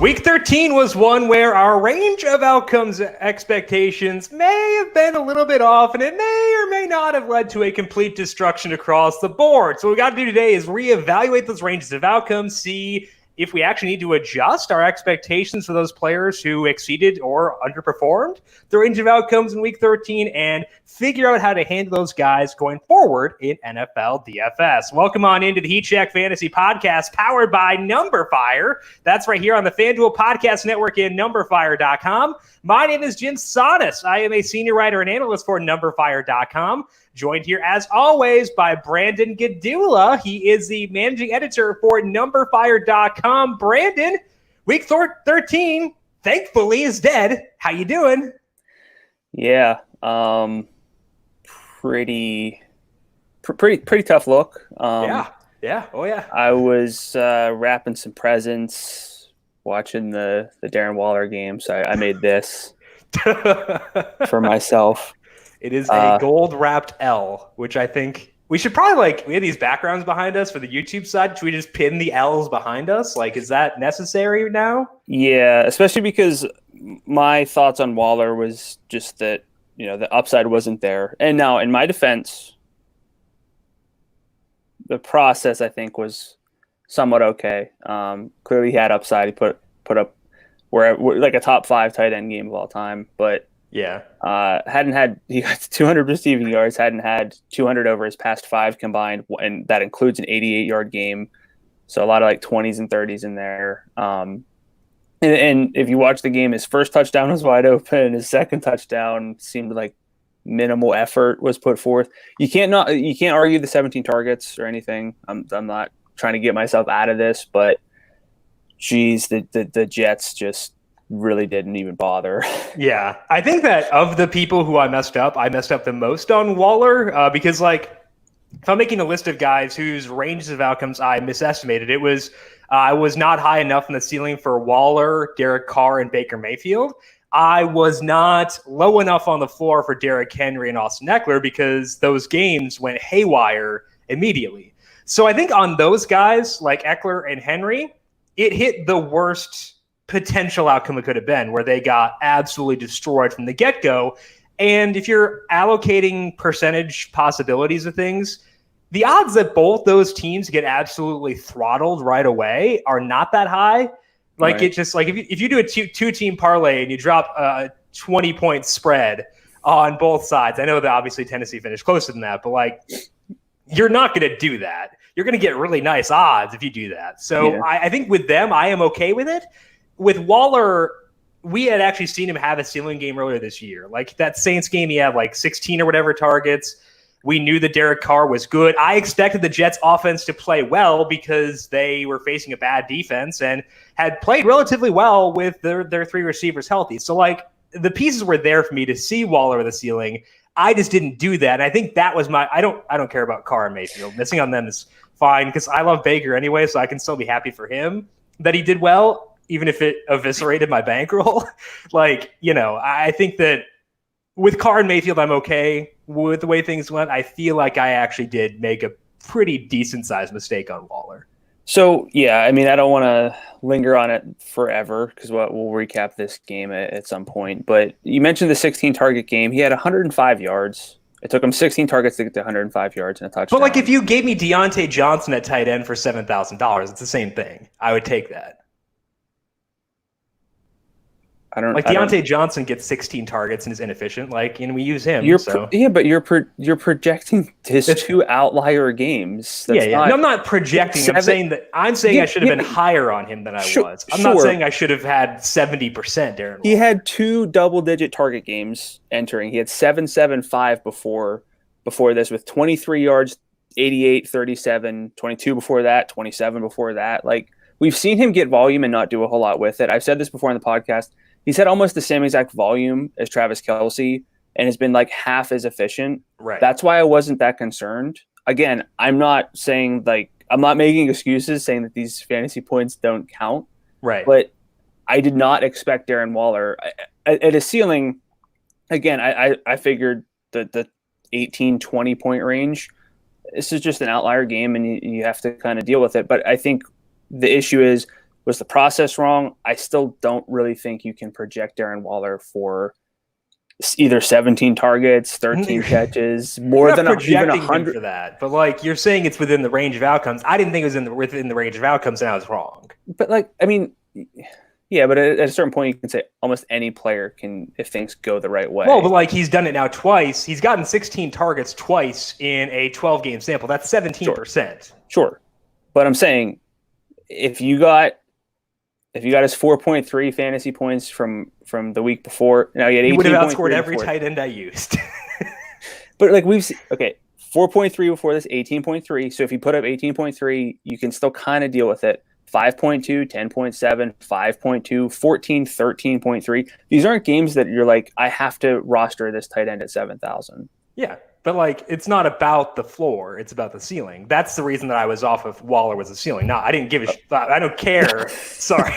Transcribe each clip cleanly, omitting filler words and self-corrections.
Week 13 was one where our range of outcomes expectations may have been a little bit off, and it may or may not have led to a complete destruction across the board. So what we got to do today is reevaluate those ranges of outcomes, see if we actually need to adjust our expectations for those players who exceeded or underperformed the range of outcomes in Week 13, and figure out how to handle those guys going forward in NFL DFS. Welcome on into the Heat Check Fantasy Podcast, powered by numberFire. That's right here on the FanDuel Podcast Network and numberFire.com. My name is Jim Sonis. I am a senior writer and analyst for numberFire.com. Joined here, as always, by Brandon Gadula. He is the managing editor for numberFire.com. Brandon, Week 13, thankfully, is dead. How you doing? Yeah, pretty tough look. Oh yeah. I was wrapping some presents, watching the Darren Waller game, so I made this for myself. It is a gold-wrapped L, which I think we should probably, we have these backgrounds behind us for the YouTube side. Should we just pin the L's behind us? Is that necessary now? Yeah, especially because my thoughts on Waller was just that, the upside wasn't there. And now, in my defense, the process, I think, was somewhat okay. Clearly, he had upside. He put up like a top 5 tight end game of all time, but yeah, he got 200 receiving yards, hadn't had 200 over his past 5 combined, and that includes an 88-yard game. So a lot of 20s and 30s in there. And if you watch the game, his first touchdown was wide open. His second touchdown seemed like minimal effort was put forth. You can't argue the 17 targets or anything. I'm not trying to get myself out of this, but geez, the Jets just really didn't even bother. Yeah, I think that of the people who I messed up the most on Waller because if I'm making a list of guys whose ranges of outcomes I misestimated, it was I was not high enough in the ceiling for Waller, Derek Carr, and Baker Mayfield. I was not low enough on the floor for Derrick Henry and Austin Eckler because those games went haywire immediately. So I think on those guys like Eckler and Henry, it hit the worst potential outcome it could have been, where they got absolutely destroyed from the get-go. And if you're allocating percentage possibilities of things, the odds that both those teams get absolutely throttled right away are not that high. Right. It's just if you do a two-team parlay and you drop a 20-point spread on both sides, I know that obviously Tennessee finished closer than that, but you're not going to do that. You're going to get really nice odds if you do that. So yeah. I think with them, I am okay with it. With Waller, we had actually seen him have a ceiling game earlier this year. That Saints game, he had 16 or whatever targets. We knew that Derek Carr was good. I expected the Jets offense to play well because they were facing a bad defense and had played relatively well with their 3 receivers healthy. So the pieces were there for me to see Waller with the ceiling. I just didn't do that. And I think that was I don't care about Carr and Mayfield. Missing on them is fine because I love Baker anyway, so I can still be happy for him that he did well, even if it eviscerated my bankroll. I think that with Carr and Mayfield, I'm okay with the way things went. I feel like I actually did make a pretty decent-sized mistake on Waller. So, yeah, I don't want to linger on it forever because we'll recap this game at some point. But you mentioned the 16-target game. He had 105 yards. It took him 16 targets to get to 105 yards and a touchdown. But if you gave me Deontay Johnson at tight end for $7,000, it's the same thing. I would take that. Deontay Johnson gets 16 targets and is inefficient. We use him. But you're projecting his 2 outlier games. No, I'm not projecting. I'm saying I should have been higher on him than I was. I'm not saying I should have had 70%, Darren. He had 2 double-digit target games entering. He had 7-7-5 before this with 23 yards, 88, 37, 22 before that, 27 before that. We've seen him get volume and not do a whole lot with it. I've said this before in the podcast. He's had almost the same exact volume as Travis Kelce and has been half as efficient. Right. That's why I wasn't that concerned. Again, I'm not saying I'm not making excuses saying that these fantasy points don't count. Right. But I did not expect Darren Waller at a ceiling. Again, I figured the 18, 20 point range. This is just an outlier game and you have to kind of deal with it. But I think the issue is Was the process wrong? I still don't really think you can project Darren Waller for either 17 targets, 13 catches, more than even 100 for that. But like you're saying, it's within the range of outcomes. I didn't think it was within the range of outcomes, and I was wrong. But like, I mean, yeah, but at a certain point, you can say almost any player can, if things go the right way. Well, but like he's done it now twice. He's gotten 16 targets twice in a 12-game sample. That's 17%. Sure. But I'm saying if you got his 4.3 fantasy points from the week before, now he had 18. He would have outscored every tight end I used. But like we've seen, 4.3 before this, 18.3. So if you put up 18.3, you can still kind of deal with it. 5.2, 10.7, 5.2, 14, 13.3. These aren't games that you're like, I have to roster this tight end at 7,000. Yeah, but like it's not about the floor; it's about the ceiling. That's the reason that I was off of Waller was the ceiling. No, I didn't give a I don't care. Sorry.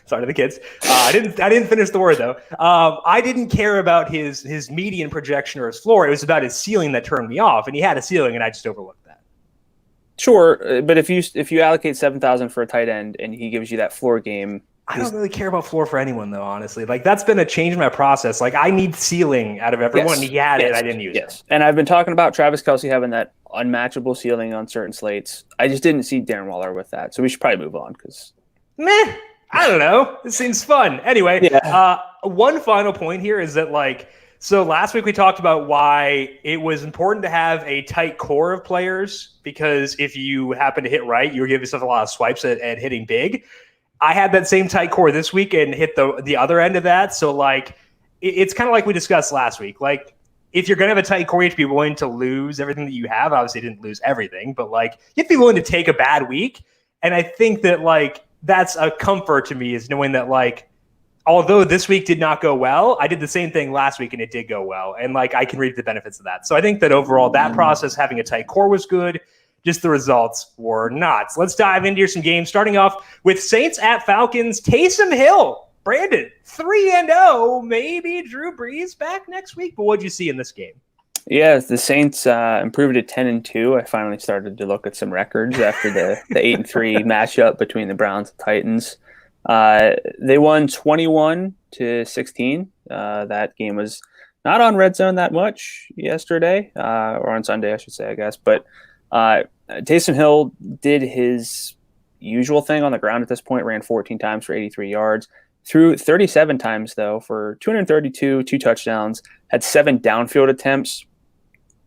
Sorry to the kids. I didn't finish the word though. I didn't care about his median projection or his floor. It was about his ceiling that turned me off, and he had a ceiling, and I just overlooked that. Sure, but if you allocate 7,000 for a tight end and he gives you that floor game, I don't really care about floor for anyone though, honestly. Like that's been a change in my process. Like I need ceiling out of everyone. Yes, he had it, I didn't use it. And I've been talking about Travis Kelce having that unmatchable ceiling on certain slates. I just didn't see Darren Waller with that, so we should probably move on because. Meh. I don't know. It seems fun. Anyway, one final point here is that so last week we talked about why it was important to have a tight core of players because if you happen to hit right, you would give yourself a lot of swipes at hitting big. I had that same tight core this week and hit the other end of that. So it's kind of like we discussed last week. Like if you're going to have a tight core, you have to be willing to lose everything that you have. Obviously, you didn't lose everything, but you have to be willing to take a bad week. And I think that that's a comfort to me is knowing that although this week did not go well, I did the same thing last week and it did go well. And I can reap the benefits of that. So I think that overall that process, having a tight core was good. Just the results were not. So let's dive into some games, starting off with Saints at Falcons. Taysom Hill, Brandon, 3-0. Maybe Drew Brees back next week. But what'd you see in this game? Yeah, the Saints improved to 10-2. I finally started to look at some records after the 8-3 matchup between the Browns and Titans. They won 21-16. That game was not on Red Zone that much yesterday, or on Sunday, I should say, I guess. But Taysom Hill did his usual thing on the ground at this point, ran 14 times for 83 yards. Threw 37 times, though, for 232, 2 touchdowns, had 7 downfield attempts,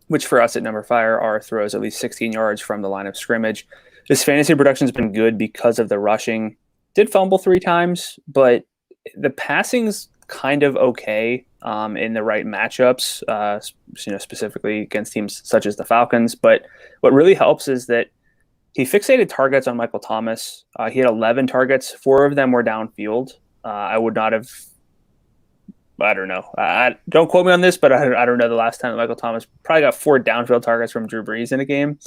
which for us at numberFire are throws at least 16 yards from the line of scrimmage. His fantasy production has been good because of the rushing. Did fumble 3 times, but the passing's kind of okay in the right matchups, specifically against teams such as the Falcons. But what really helps is that he fixated targets on Michael Thomas. He had 11 targets. 4 of them were downfield. I would not have. I don't know. Don't quote me on this, but I don't know the last time that Michael Thomas probably got 4 downfield targets from Drew Brees in a game.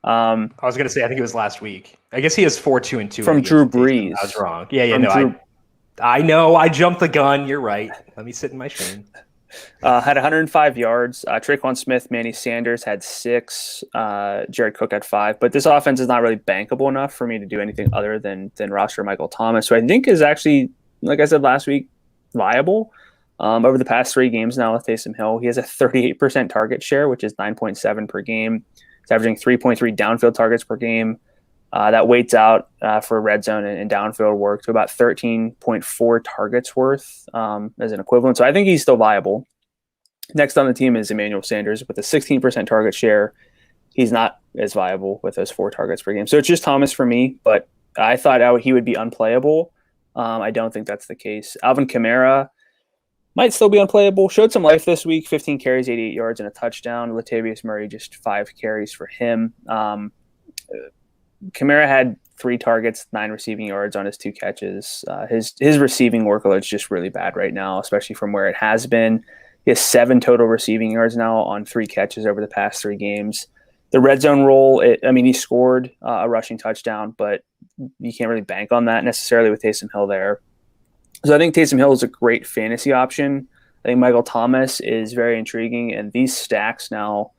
I was going to say, I think it was last week. I guess he has 4, 2, and 2 from Drew Brees. I was wrong. I know. I jumped the gun. You're right. Let me sit in my shame. Had 105 yards. Traquan Smith, Manny Sanders had 6. Jared Cook had 5. But this offense is not really bankable enough for me to do anything other than roster Michael Thomas, who I think is actually, like I said last week, viable. Over the past 3 games now with Taysom Hill, he has a 38% target share, which is 9.7 per game. He's averaging 3.3 downfield targets per game. That weights out for red zone and downfield work to about 13.4 targets worth as an equivalent. So I think he's still viable. Next on the team is Emmanuel Sanders with a 16% target share. He's not as viable with those 4 targets per game. So it's just Thomas for me, but I thought he would be unplayable. I don't think that's the case. Alvin Kamara might still be unplayable. Showed some life this week, 15 carries, 88 yards, and a touchdown. Latavius Murray, just 5 carries for him. Kamara had 3 targets, 9 receiving yards on his 2 catches. His receiving workload is just really bad right now, especially from where it has been. He has 7 total receiving yards now on 3 catches over the past 3 games. The red zone role, he scored a rushing touchdown, but you can't really bank on that necessarily with Taysom Hill there. So I think Taysom Hill is a great fantasy option. I think Michael Thomas is very intriguing, and these stacks now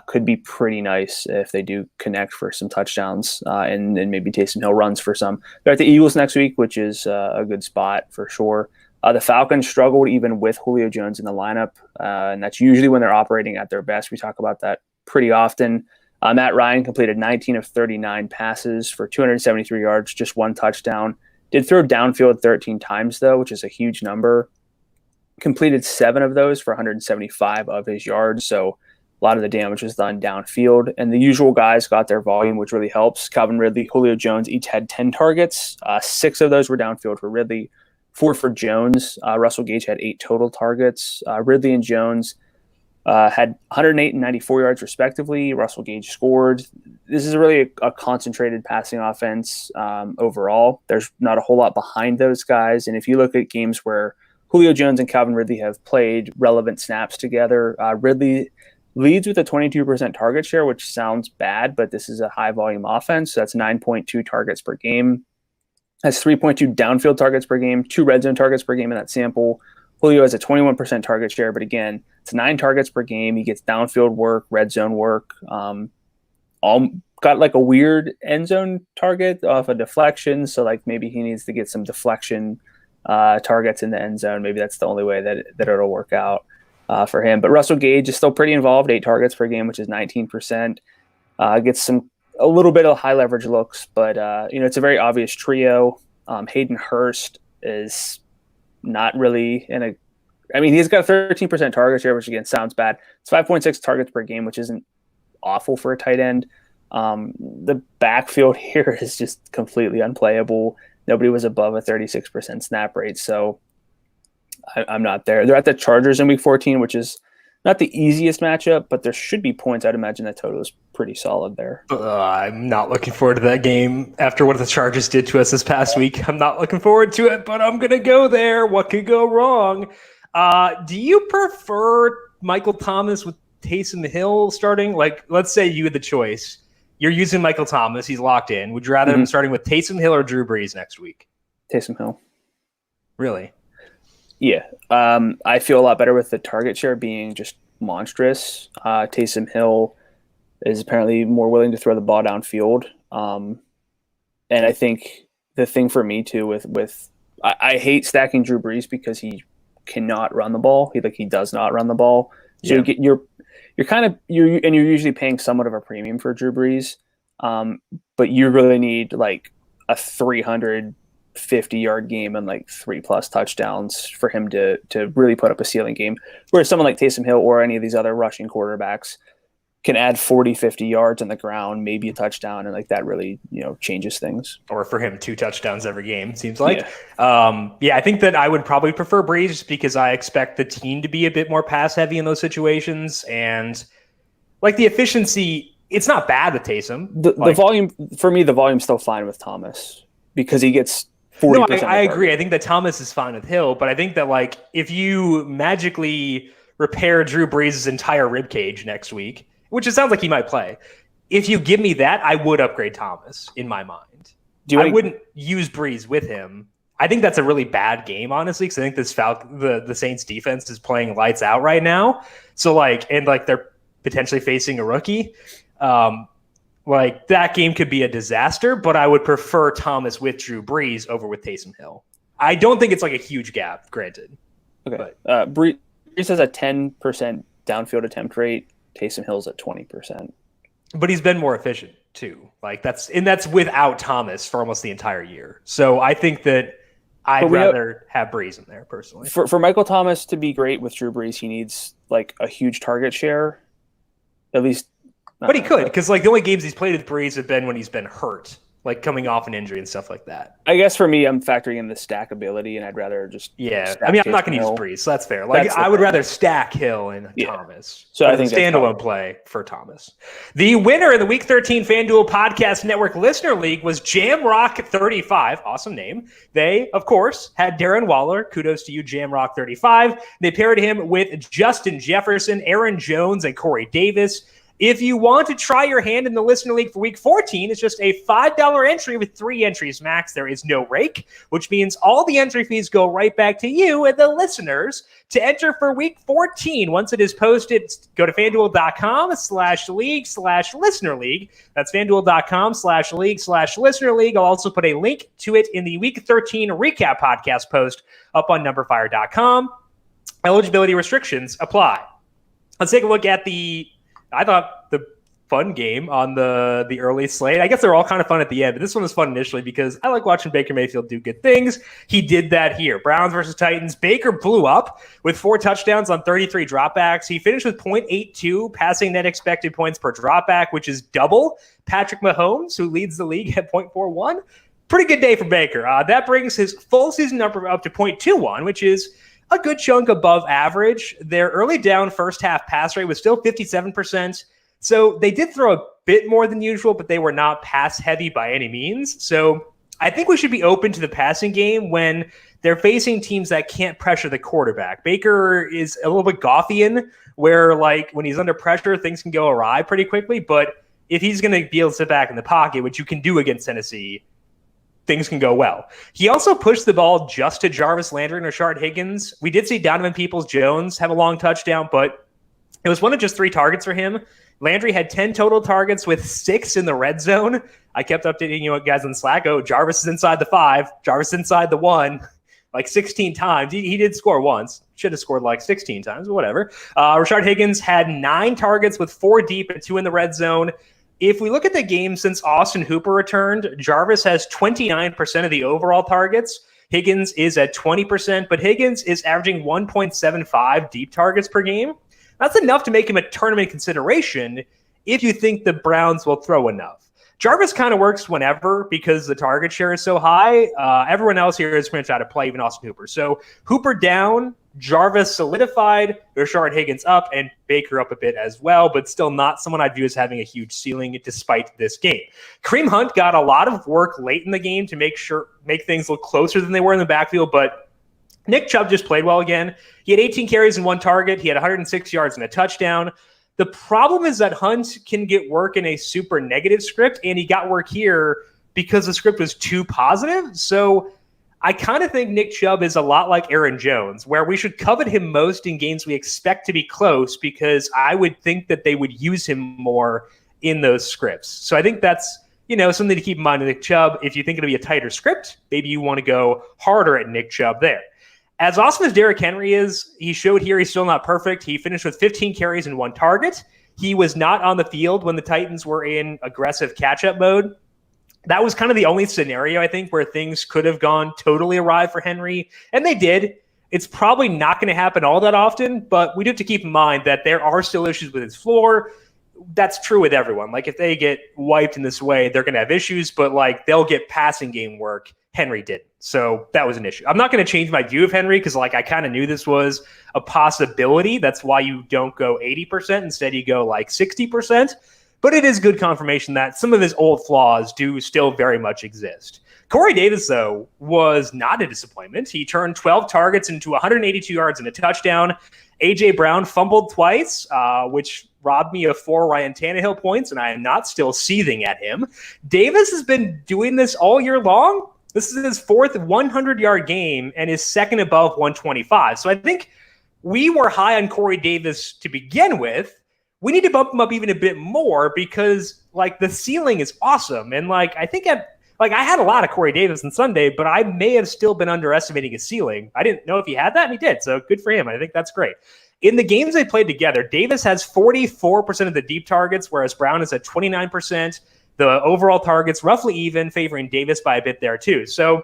could be pretty nice if they do connect for some touchdowns and maybe Taysom Hill runs for some. They're at the Eagles next week, which is a good spot for sure. The Falcons struggled even with Julio Jones in the lineup, and that's usually when they're operating at their best. We talk about that pretty often. Matt Ryan completed 19 of 39 passes for 273 yards, just one touchdown. Did throw downfield 13 times, though, which is a huge number. Completed 7 of those for 175 of his yards, so a lot of the damage was done downfield. And the usual guys got their volume, which really helps. Calvin Ridley, Julio Jones each had 10 targets. 6 of those were downfield for Ridley, 4 for Jones. Russell Gage had 8 total targets. Ridley and Jones had 108 and 94 yards respectively. Russell Gage scored. This is really a concentrated passing offense overall. There's not a whole lot behind those guys. And if you look at games where Julio Jones and Calvin Ridley have played relevant snaps together, Ridley leads with a 22% target share, which sounds bad, but this is a high volume offense. So that's 9.2 targets per game. Has 3.2 downfield targets per game, 2 red zone targets per game in that sample. Julio has a 21% target share, but again, it's 9 targets per game. He gets downfield work, red zone work. All got like a weird end zone target off a deflection. So like maybe he needs to get some deflection targets in the end zone. Maybe that's the only way that it'll work out for him. But Russell Gage is still pretty involved, 8 targets per game, which is 19%. Gets a little bit of high leverage looks, but it's a very obvious trio. Hayden Hurst is not really he's got a 13% target share, which again sounds bad. It's 5.6 targets per game, which isn't awful for a tight end. The backfield here is just completely unplayable. Nobody was above a 36% snap rate, so I'm not there. They're at the Chargers in week 14, which is not the easiest matchup, but there should be points. I'd imagine that total is pretty solid there. I'm not looking forward to that game after what the Chargers did to us this past week. I'm not looking forward to it, but I'm going to go there. What could go wrong? Do you prefer Michael Thomas with Taysom Hill starting? Like, let's say you had the choice. You're using Michael Thomas. He's locked in. Would you rather him starting with Taysom Hill or Drew Brees next week? Taysom Hill. Really? Yeah. I feel a lot better with the target share being just monstrous. Taysom Hill is apparently more willing to throw the ball downfield. And I think the thing for me too with I hate stacking Drew Brees because he cannot run the ball. He does not run the ball. So you're usually paying somewhat of a premium for Drew Brees. But you really need like a 350-yard game and like 3+ touchdowns for him to really put up a ceiling game. Whereas someone like Taysom Hill or any of these other rushing quarterbacks can add 40, 50 yards on the ground, maybe a touchdown, and like that really, changes things. Or for him, 2 touchdowns every game, seems like. I think that I would probably prefer Brees just because I expect the team to be a bit more pass heavy in those situations. And like the efficiency, it's not bad with Taysom. The volume, for me, the volume's still fine with Thomas because he gets 40%. No, I agree. I think that Thomas is fine with Hill, but I think that like if you magically repair Drew Brees' entire rib cage next week, which it sounds like he might play, if you give me that, I would upgrade Thomas in my mind. I wouldn't use Brees with him. I think that's a really bad game, honestly, because I think the Saints defense is playing lights out right now. So they're potentially facing a rookie. That game could be a disaster, but I would prefer Thomas with Drew Brees over with Taysom Hill. I don't think it's like a huge gap, granted. Okay. Brees has a 10% downfield attempt rate. Taysom Hill's at 20%. But he's been more efficient too. That's without Thomas for almost the entire year. So I think that I'd rather have Brees in there personally. For Michael Thomas to be great with Drew Brees, he needs like a huge target share. At least. But he could, because like the only games he's played with Brees have been when he's been hurt, like coming off an injury and stuff like that. I guess for me, I'm factoring in the stackability, and I'd rather just I'm not going to use Brees, so that's fair. I would rather stack Hill and Thomas. So I think standalone play for Thomas. The winner in the Week 13 FanDuel Podcast Network Listener League was Jamrock35. Awesome name. They, of course, had Darren Waller. Kudos to you, Jamrock35. They paired him with Justin Jefferson, Aaron Jones, and Corey Davis. If you want to try your hand in the Listener League for Week 14, it's just a $5 entry with 3 entries max. There is no rake, which means all the entry fees go right back to you and the listeners. To enter for Week 14, once it is posted, go to FanDuel.com/league/Listener League. That's FanDuel.com/league/Listener League. I'll also put a link to it in the Week 13 recap podcast post up on numberFire.com. Eligibility restrictions apply. Let's take a look at the fun game on the early slate. I guess they're all kind of fun at the end, but this one was fun initially because I like watching Baker Mayfield do good things. He did that here. Browns versus Titans. Baker blew up with 4 touchdowns on 33 dropbacks. He finished with 0.82 passing net expected points per dropback, which is double Patrick Mahomes, who leads the league at 0.41. Pretty good day for Baker. That brings his full season number up to 0.21, which is a good chunk above average. Their early down first half pass rate was still 57%. So they did throw a bit more than usual, but they were not pass heavy by any means. So I think we should be open to the passing game when they're facing teams that can't pressure the quarterback. Baker is a little bit Goffian, where like when he's under pressure, things can go awry pretty quickly. But if he's going to be able to sit back in the pocket, which you can do against Tennessee, things can go well. He also pushed the ball just to Jarvis Landry and Rashard Higgins. We did see Donovan Peoples-Jones have a long touchdown, but it was one of just 3 targets for him. Landry had 10 total targets with 6 in the red zone. I kept updating you guys on Slack. Oh, Jarvis is inside the 5. Jarvis inside the 1, like 16 times. He did score once. Should have scored like 16 times, but whatever. Rashard Higgins had 9 targets with 4 deep and 2 in the red zone. If we look at the game since Austin Hooper returned, Jarvis has 29% of the overall targets. Higgins is at 20%, but Higgins is averaging 1.75 deep targets per game. That's enough to make him a tournament consideration if you think the Browns will throw enough. Jarvis kind of works whenever because the target share is so high. Everyone else here is pretty much out of play, even Austin Hooper. So Hooper down, Jarvis solidified, Rashard Higgins up, and Baker up a bit as well, but still not someone I'd view as having a huge ceiling despite this game. Kareem Hunt got a lot of work late in the game to make things look closer than they were in the backfield, but Nick Chubb just played well again. He had 18 carries and 1 target. He had 106 yards and a touchdown. The problem is that Hunt can get work in a super negative script, and he got work here because the script was too positive. So I kind of think Nick Chubb is a lot like Aaron Jones, where we should covet him most in games we expect to be close because I would think that they would use him more in those scripts. So I think that's something to keep in mind with Nick Chubb. If you think it'll be a tighter script, maybe you want to go harder at Nick Chubb there. As awesome as Derrick Henry is, he showed here he's still not perfect. He finished with 15 carries and 1 target. He was not on the field when the Titans were in aggressive catch-up mode. That was kind of the only scenario, I think, where things could have gone totally awry for Henry, and they did. It's probably not going to happen all that often, but we do have to keep in mind that there are still issues with his floor. That's true with everyone. Like, if they get wiped in this way, they're going to have issues, but, like, they'll get passing game work. Henry didn't. So that was an issue. I'm not going to change my view of Henry because, like, I kind of knew this was a possibility. That's why you don't go 80%. Instead, you go, like, 60%. But it is good confirmation that some of his old flaws do still very much exist. Corey Davis, though, was not a disappointment. He turned 12 targets into 182 yards and a touchdown. A.J. Brown fumbled twice, which robbed me of 4 Ryan Tannehill points, and I am not still seething at him. Davis has been doing this all year long. This is his 4th 100-yard game and his 2nd above 125. So I think we were high on Corey Davis to begin with. We need to bump him up even a bit more because, like, the ceiling is awesome. And, like, I think I had a lot of Corey Davis on Sunday, but I may have still been underestimating his ceiling. I didn't know if he had that, and he did. So good for him. I think that's great. In the games they played together, Davis has 44% of the deep targets, whereas Brown is at 29%. The overall targets roughly even, favoring Davis by a bit there too. So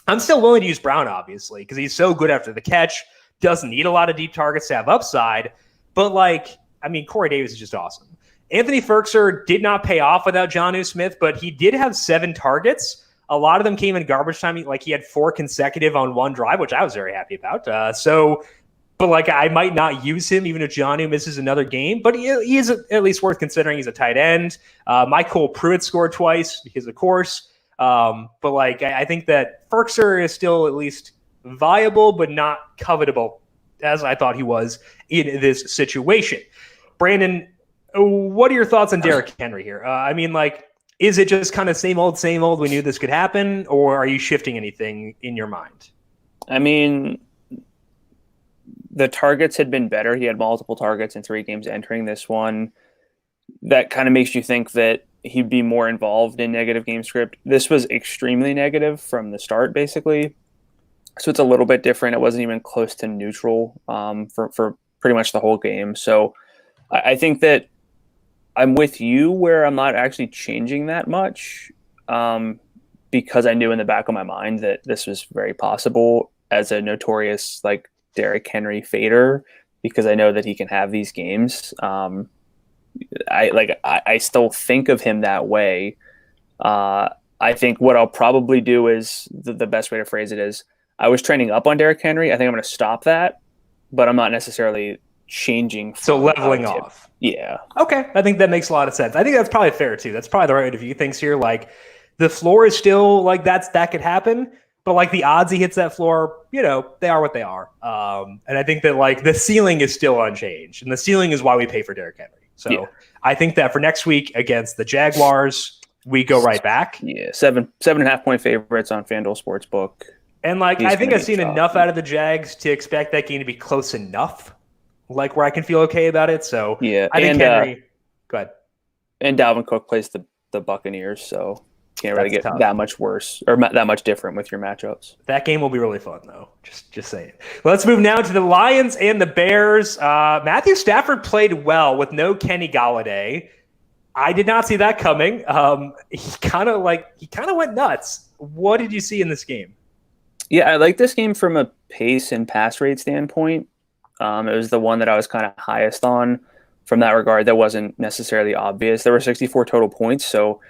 I'm still willing to use Brown, obviously, because he's so good after the catch, doesn't need a lot of deep targets to have upside. But, like, I mean, Corey Davis is just awesome. Anthony Ferkser did not pay off without Jonnu Smith, but he did have 7 targets. A lot of them came in garbage time. Like, he had 4 consecutive on one drive, which I was very happy about. But, like, I might not use him even if Jonnu misses another game. But he is at least worth considering. He's a tight end. Michael Pruitt scored twice because, of course. But, like, I think that Ferkser is still at least viable but not covetable, as I thought he was in this situation. Brandon, What are your thoughts on Derrick Henry here? I mean, like, is it just kind of same old, we knew this could happen, or are you shifting anything in your mind? I mean, the targets had been better. He had multiple targets in 3 games entering this one. That kind of makes you think that he'd be more involved in negative game script. This was extremely negative from the start, basically. So it's a little bit different. It wasn't even close to neutral for pretty much the whole game. So I think that I'm with you where I'm not actually changing that much because I knew in the back of my mind that this was very possible as a notorious like Derrick Henry fader, because I know that he can have these games. I still think of him that way. I think what I'll probably do is the best way to phrase it is I was trending up on Derrick Henry. I think I'm going to stop that, but I'm not necessarily changing. So leveling off. Yeah. Okay. I think that makes a lot of sense. I think that's probably fair too. That's probably the right way to view things here. Like the floor is still like that could happen, but like the odds he hits that floor, they are what they are. And I think that like the ceiling is still unchanged, and the ceiling is why we pay for Derrick Henry. So yeah. I think that for next week against the Jaguars, we go right back. Yeah, 7.5 point favorites on FanDuel Sportsbook. And like I think I've seen enough out of the Jags to expect that game to be close enough, like where I can feel okay about it. So yeah, I think Henry. Go ahead. And Dalvin Cook plays the Buccaneers, so can't really get that much worse or that much different with your matchups. That game will be really fun, though. Just saying. Let's move now to the Lions and the Bears. Matthew Stafford played well with no Kenny Golladay. I did not see that coming. He kind of went nuts. What did you see in this game? Yeah, I like this game from a pace and pass rate standpoint. It was the one that I was kind of highest on from that regard. That wasn't necessarily obvious. There were 64 total points, so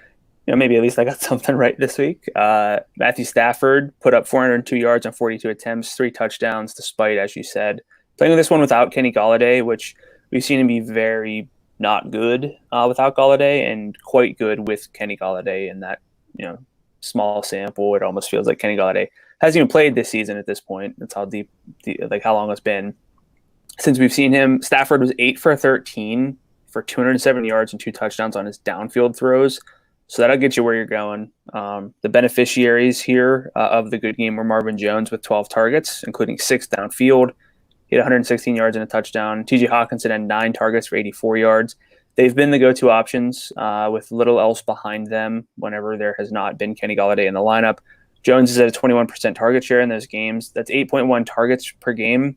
maybe at least I got something right this week. Matthew Stafford put up 402 yards on 42 attempts, 3 touchdowns, despite, as you said, playing this one without Kenny Golladay, which we've seen him be very not good without Golladay and quite good with Kenny Golladay in that, small sample. It almost feels like Kenny Golladay hasn't even played this season at this point. That's how deep, how long it's been since we've seen him. Stafford was 8 for 13 for 207 yards and 2 touchdowns on his downfield throws. So that'll get you where you're going. The beneficiaries here of the good game were Marvin Jones with 12 targets, including 6 downfield. He had 116 yards and a touchdown. TJ Hawkinson had 9 targets for 84 yards. They've been the go-to options with little else behind them whenever there has not been Kenny Golladay in the lineup. Jones is at a 21% target share in those games. That's 8.1 targets per game,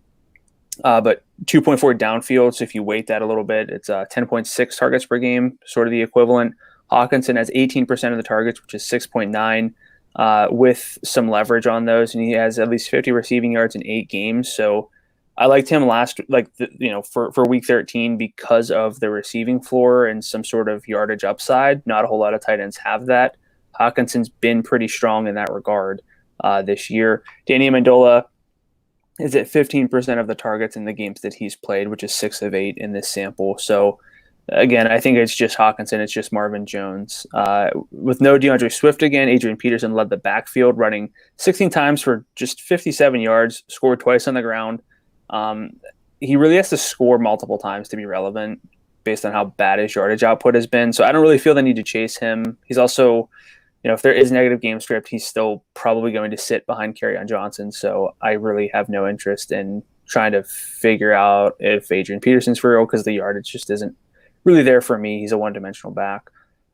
but 2.4 downfield. So if you weight that a little bit, it's 10.6 targets per game, sort of the equivalent. Hawkinson has 18% of the targets, which is 6.9, with some leverage on those, and he has at least 50 receiving yards in 8 games. So I liked him for week 13 because of the receiving floor and some sort of yardage upside. Not a whole lot of tight ends have that. Hawkinson's been pretty strong in that regard this year. Danny Amendola is at 15% of the targets in the games that he's played, which is 6 of 8 in this sample. So again, I think it's just Hawkinson. It's just Marvin Jones. With no DeAndre Swift again, Adrian Peterson led the backfield, running 16 times for just 57 yards, scored twice on the ground. He really has to score multiple times to be relevant based on how bad his yardage output has been. So I don't really feel the need to chase him. He's also, if there is negative game script, he's still probably going to sit behind Kerryon Johnson. So I really have no interest in trying to figure out if Adrian Peterson's for real because the yardage just isn't really there for me. He's a one-dimensional back.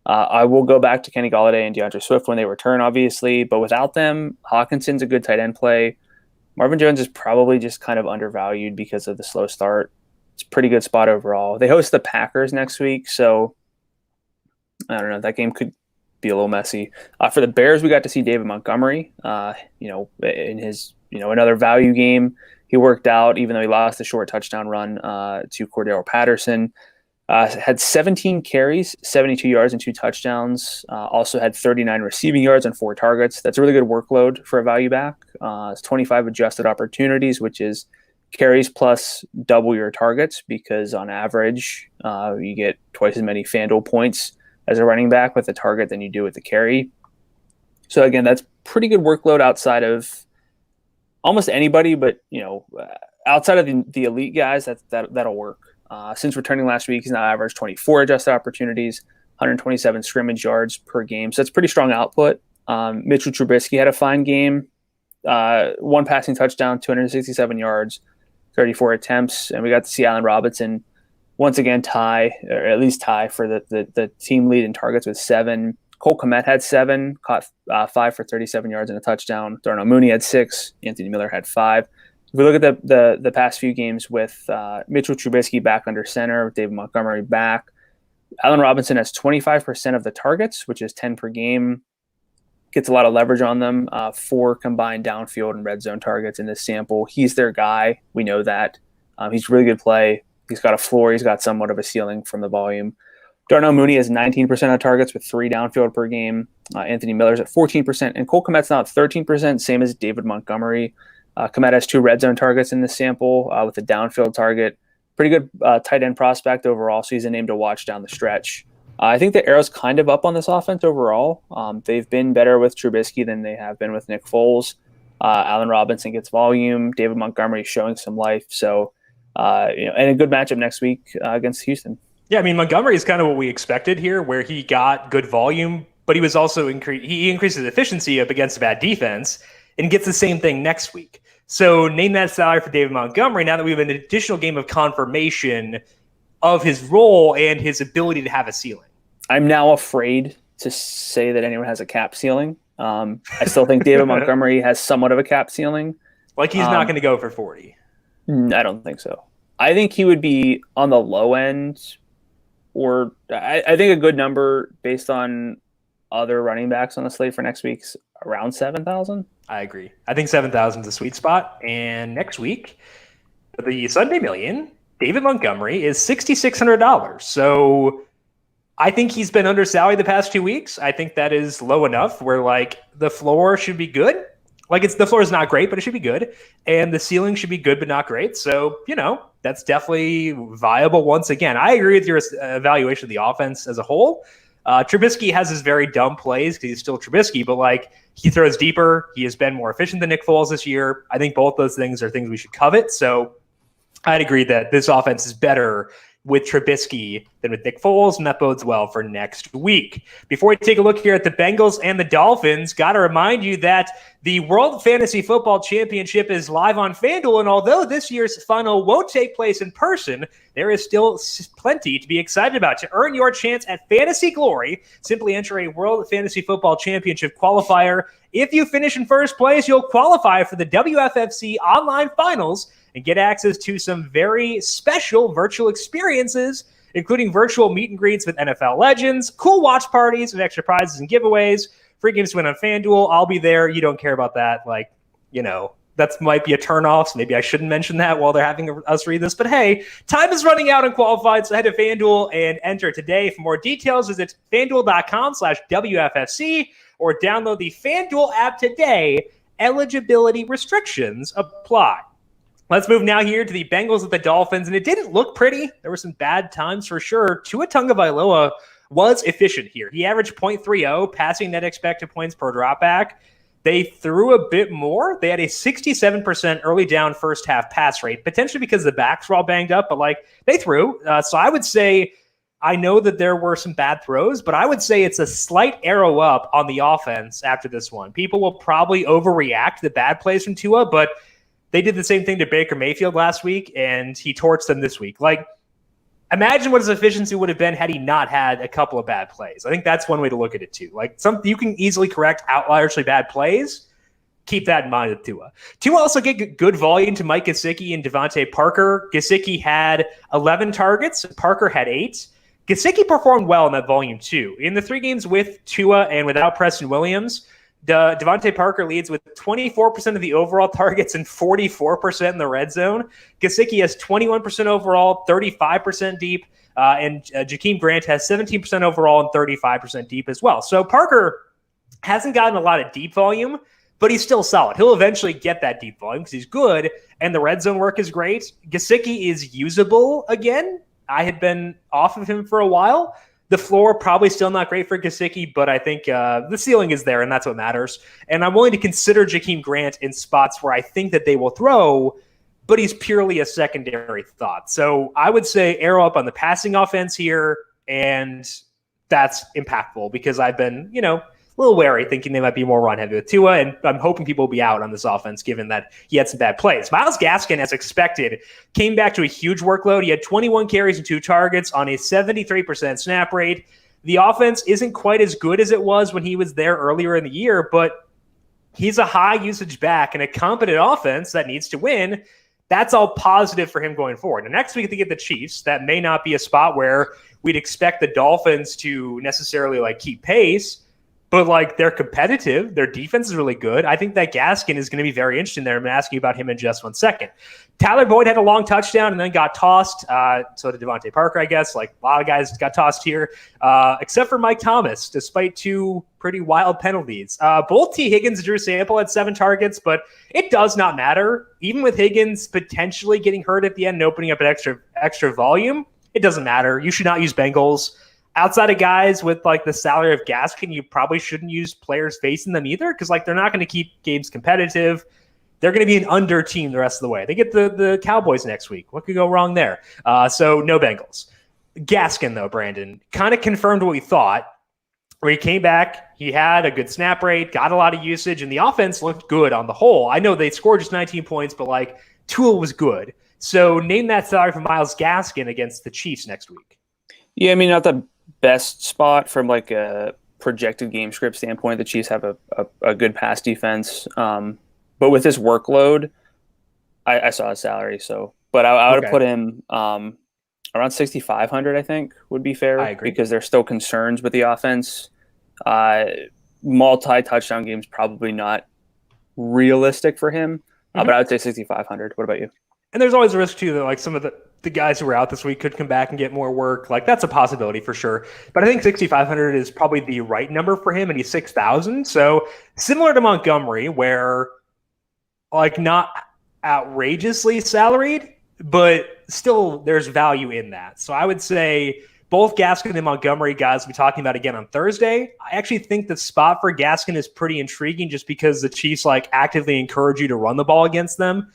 I will go back to Kenny Golladay and DeAndre Swift when they return, obviously. But without them, Hawkinson's a good tight end play. Marvin Jones is probably just kind of undervalued because of the slow start. It's a pretty good spot overall. They host the Packers next week, so I don't know. That game could be a little messy. For the Bears, we got to see David Montgomery, in his, another value game. He worked out, even though he lost the short touchdown run to Cordero Patterson. Had 17 carries, 72 yards, and 2 touchdowns. Also had 39 receiving yards and 4 targets. That's a really good workload for a value back. It's 25 adjusted opportunities, which is carries plus double your targets because on average, you get twice as many FanDuel points as a running back with a target than you do with the carry. So again, that's pretty good workload outside of almost anybody, but outside of the elite guys, that'll work. Since returning last week, he's now averaged 24 adjusted opportunities, 127 scrimmage yards per game. So that's pretty strong output. Mitchell Trubisky had a fine game. One passing touchdown, 267 yards, 34 attempts. And we got to see Allen Robinson once again tie for the team lead in targets with 7. Colt Mccoy had 7, caught 5 for 37 yards and a touchdown. Darnell Mooney had 6. Anthony Miller had 5. If we look at the past few games with Mitchell Trubisky back under center, with David Montgomery back, Allen Robinson has 25% of the targets, which is 10 per game. Gets a lot of leverage on them. 4 combined downfield and red zone targets in this sample. He's their guy. We know that. He's really good play. He's got a floor. He's got somewhat of a ceiling from the volume. Darnell Mooney has 19% of targets with 3 downfield per game. Anthony Miller's at 14%. And Colt Kmet's now at 13%, same as David Montgomery. Kmet has 2 red zone targets in this sample with a downfield target. Pretty good tight end prospect overall, so he's a name to watch down the stretch. I think the arrow's kind of up on this offense overall. They've been better with Trubisky than they have been with Nick Foles. Allen Robinson gets volume. David Montgomery is showing some life. So, and a good matchup next week against Houston. Yeah, I mean, Montgomery is kind of what we expected here, where he got good volume, but he was also he increased his efficiency up against a bad defense and gets the same thing next week. So name that salary for David Montgomery now that we have an additional game of confirmation of his role and his ability to have a ceiling. I'm now afraid to say that anyone has a cap ceiling. I still think David Montgomery has somewhat of a cap ceiling. Like he's not going to go for 40. I don't think so. I think he would be on the low end, or I think a good number based on other running backs on the slate for next week's around 7,000. I agree. I think 7,000 is a sweet spot. And next week, the Sunday Million, David Montgomery is $6,600. So I think he's been undersalaried the past 2 weeks. I think that is low enough where like the floor should be good. Like the floor is not great, but it should be good. And the ceiling should be good, but not great. So, that's definitely viable once again. I agree with your evaluation of the offense as a whole. Trubisky has his very dumb plays because he's still Trubisky, but like he throws deeper. He has been more efficient than Nick Foles this year. I think both those things are things we should covet. So I'd agree that this offense is better with Trubisky than with Nick Foles, and that bodes well for next week. Before we take a look here at the Bengals and the Dolphins, got to remind you that the World Fantasy Football Championship is live on FanDuel, and although this year's final won't take place in person, there is still plenty to be excited about. To earn your chance at Fantasy Glory, simply enter a World Fantasy Football Championship qualifier. If you finish in first place, you'll qualify for the WFFC Online Finals and get access to some very special virtual experiences, including virtual meet and greets with NFL legends, cool watch parties with extra prizes and giveaways, free games to win on FanDuel. I'll be there. You don't care about that. That might be a turnoff. So maybe I shouldn't mention that while they're having us read this. But hey, time is running out on qualified, so head to FanDuel and enter today. For more details, visit FanDuel.com/WFFC or download the FanDuel app today. Eligibility restrictions apply. Let's move now here to the Bengals with the Dolphins, and it didn't look pretty. There were some bad times for sure. Tua Tagovailoa was efficient here. He averaged 0.30 passing net expected points per dropback. They threw a bit more. They had a 67% early down first half pass rate, potentially because the backs were all banged up, but they threw. So I would say, I know that there were some bad throws, but I would say it's a slight arrow up on the offense after this one. People will probably overreact to the bad plays from Tua, but they did the same thing to Baker Mayfield last week, and he torched them this week. Imagine what his efficiency would have been had he not had a couple of bad plays. I think that's one way to look at it, too. You can easily correct outlierishly bad plays. Keep that in mind with Tua. Tua also get good volume to Mike Gesicki and Devontae Parker. Gesicki had 11 targets. Parker had 8. Gesicki performed well in that volume, too. In the 3 games with Tua and without Preston Williams, Devontae Parker leads with 24% of the overall targets and 44% in the red zone. Gesicki has 21% overall, 35% deep, and Jakeem Grant has 17% overall and 35% deep as well. So Parker hasn't gotten a lot of deep volume, but he's still solid. He'll eventually get that deep volume because he's good, and the red zone work is great. Gesicki is usable again. I had been off of him for a while. The floor probably still not great for Gesicki, but I think the ceiling is there, and that's what matters. And I'm willing to consider Jakeem Grant in spots where I think that they will throw but he's purely a secondary thought. So I would say arrow up on the passing offense here, and that's impactful because I've been, a little wary, thinking they might be more run-heavy with Tua, and I'm hoping people will be out on this offense given that he had some bad plays. Myles Gaskin, as expected, came back to a huge workload. He had 21 carries and 2 targets on a 73% snap rate. The offense isn't quite as good as it was when he was there earlier in the year, but he's a high-usage back and a competent offense that needs to win. That's all positive for him going forward. Now, next week, they get the Chiefs. That may not be a spot where we'd expect the Dolphins to necessarily keep pace, but they're competitive. Their defense is really good. I think that Gaskin is going to be very interesting there. I'm going to ask you about him in just 1 second. Tyler Boyd had a long touchdown and then got tossed. So did Devontae Parker, I guess. A lot of guys got tossed here, except for Mike Thomas, despite 2 pretty wild penalties. Both T. Higgins and Drew Sample had 7 targets, but it does not matter. Even with Higgins potentially getting hurt at the end and opening up an extra volume, it doesn't matter. You should not use Bengals. Outside of guys with the salary of Gaskin, you probably shouldn't use players facing them either because they're not going to keep games competitive. They're going to be an under team the rest of the way. They get the Cowboys next week. What could go wrong there? So no Bengals. Gaskin, though, Brandon, kind of confirmed what we thought. Where he came back, he had a good snap rate, got a lot of usage, and the offense looked good on the whole. I know they scored just 19 points, but Tua was good. So name that salary for Myles Gaskin against the Chiefs next week. Yeah, not the best spot from a projected game script standpoint. The Chiefs have a good pass defense. But with this workload, I saw his salary. But I would have put him around 6,500, I think, would be fair. I agree. Because there's still concerns with the offense. Multi-touchdown games probably not realistic for him. But I would say 6,500. What about you? And there's always a risk, too, that some of the guys who were out this week could come back and get more work. That's a possibility for sure. But I think 6,500 is probably the right number for him, and he's 6,000. So similar to Montgomery, where not outrageously salaried, but still there's value in that. So I would say both Gaskin and Montgomery guys we'll be talking about again on Thursday. I actually think the spot for Gaskin is pretty intriguing just because the Chiefs actively encourage you to run the ball against them.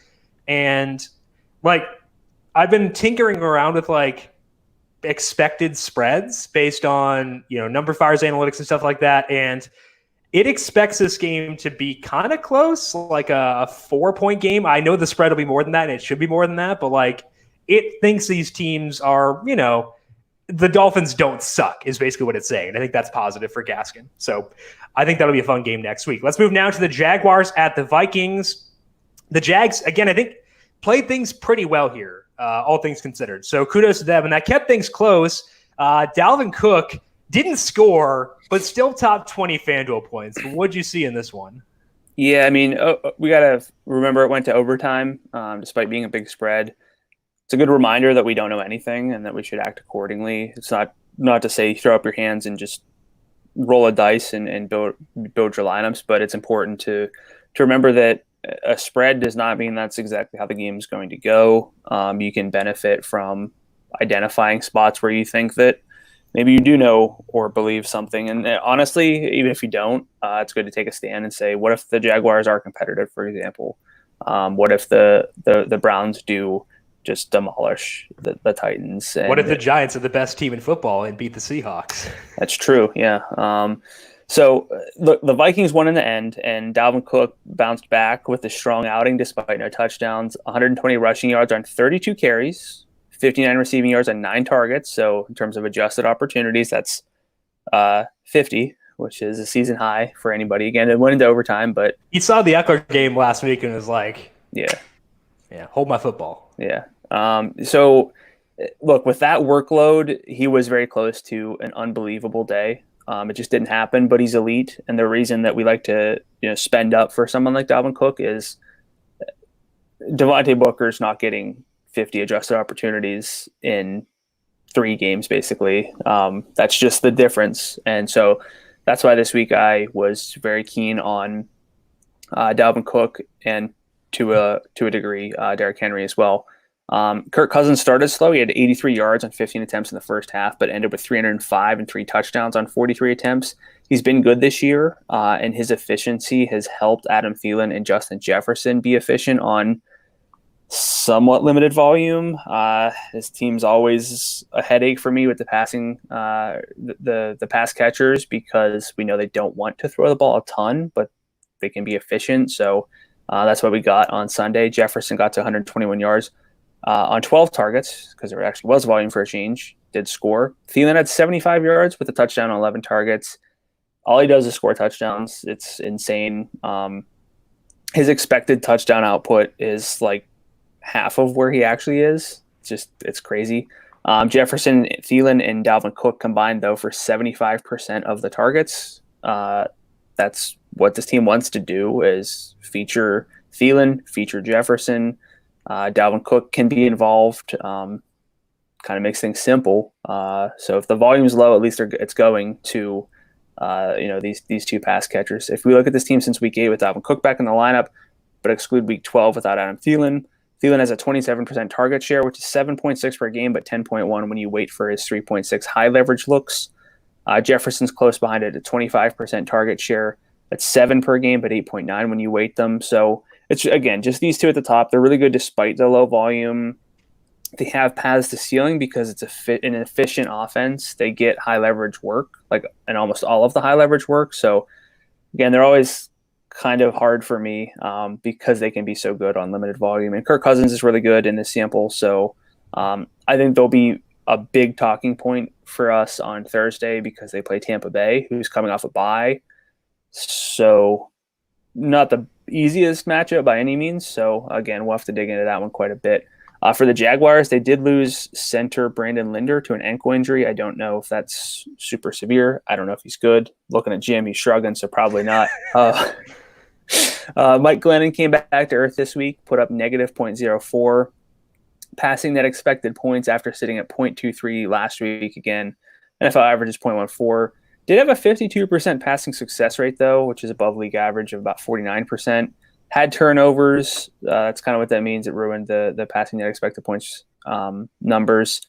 And I've been tinkering around with expected spreads based on, numberFire's analytics and stuff like that. And it expects this game to be kind of close, a 4-point game. I know the spread will be more than that, and it should be more than that, but it thinks these teams are, the Dolphins don't suck is basically what it's saying. And I think that's positive for Gaskin. So I think that'll be a fun game next week. Let's move now to the Jaguars at the Vikings. The Jags, again, I think played things pretty well here. All things considered. So kudos to them. And that kept things close. Dalvin Cook didn't score, but still top 20 FanDuel points. What did you see in this one? Yeah, we got to remember it went to overtime, despite being a big spread. It's a good reminder that we don't know anything and that we should act accordingly. It's not to say throw up your hands and just roll a dice and build your lineups, but it's important to remember that a spread does not mean that's exactly how the game is going to go. You can benefit from identifying spots where you think that maybe you do know or believe something. And honestly, even if you don't, it's good to take a stand and say, what if the Jaguars are competitive, for example? What if the Browns do just demolish the Titans? And what if the Giants are the best team in football and beat the Seahawks? That's true, yeah. So the Vikings won in the end, and Dalvin Cook bounced back with a strong outing despite no touchdowns, 120 rushing yards on 32 carries, 59 receiving yards on 9 targets. So in terms of adjusted opportunities, that's 50, which is a season high for anybody. Again, it went into overtime, but you saw the Eckler game last week and was yeah, hold my football. Yeah. So look, with that workload, he was very close to an unbelievable day. It just didn't happen, but he's elite. And the reason that we like to spend up for someone like Dalvin Cook is Devonte Booker's not getting 50 adjusted opportunities in 3 games, basically. That's just the difference. And so that's why this week I was very keen on Dalvin Cook and to a degree, Derrick Henry as well. Kirk Cousins started slow. He had 83 yards on 15 attempts in the first half, but ended with 305 and 3 touchdowns on 43 attempts. He's been good this year, and his efficiency has helped Adam Thielen and Justin Jefferson be efficient on somewhat limited volume. This team's always a headache for me with the passing, the pass catchers, because we know they don't want to throw the ball a ton, but they can be efficient. So that's what we got on Sunday. Jefferson got to 121 yards on 12 targets, because there actually was volume for a change. Did score. Thielen had 75 yards with a touchdown on 11 targets. All he does is score touchdowns. It's insane. His expected touchdown output is like half of where he actually is. It's crazy. Jefferson, Thielen, and Dalvin Cook combined, though, for 75% of the targets. That's what this team wants to do, is feature Thielen, feature Jefferson. Dalvin Cook can be involved. Kind of makes things simple. So if the volume's low, at least it's going to these two pass catchers. If we look at this team since week 8 with Dalvin Cook back in the lineup, but exclude week 12 without Adam Thielen, Thielen has a 27% target share, which is 7.6 per game, but 10.1 when you wait for his 3.6 high leverage looks. Jefferson's close behind it at 25% target share. That's 7 per game, but 8.9 when you weight them. So it's, again, just these two at the top. They're really good despite the low volume. They have paths to ceiling because it's an efficient offense. They get high leverage work, and almost all of the high leverage work. So again, they're always kind of hard for me because they can be so good on limited volume. And Kirk Cousins is really good in this sample. So I think they'll be a big talking point for us on Thursday because they play Tampa Bay, who's coming off a bye. So not the easiest matchup by any means. So again, we'll have to dig into that one quite a bit. For the Jaguars, they did lose center Brandon Linder to an ankle injury. I don't know if that's super severe. I don't know if he's good. Looking at Jim, he's shrugging, so probably not. Mike Glennon came back to earth this week, put up negative 0.04, passing net expected points after sitting at 0.23 last week. Again, NFL average is 0.14. Did have a 52% passing success rate, though, which is above league average of about 49%. Had turnovers. That's kind of what that means. It ruined the passing net expected points numbers.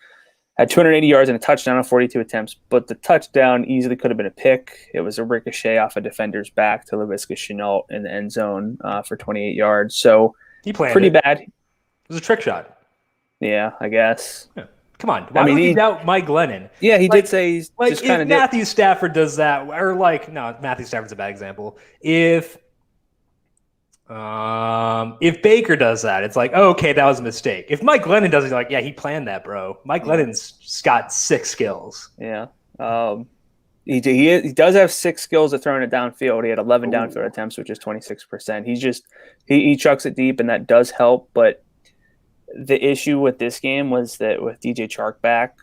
Had 280 yards and a touchdown on 42 attempts, but the touchdown easily could have been a pick. It was a ricochet off a defender's back to Laviska Shenault in the end zone for 28 yards. So he planned pretty it. bad. It was a trick shot. Yeah, I guess. Yeah. Come on. Why would you doubt Mike Glennon? Yeah, he did say he's just kind of Matthew Stafford does that, or no, Matthew Stafford's a bad example. If Baker does that, it's like, oh, okay, that was a mistake. If Mike Glennon does it, like, yeah, he planned that, bro. Mike Glennon's just got 6 skills. Yeah. He does have 6 skills at throwing it downfield. He had 11 downfield attempts, which is 26%. He chucks it deep, and that does help. But the issue with this game was that with DJ Chark back,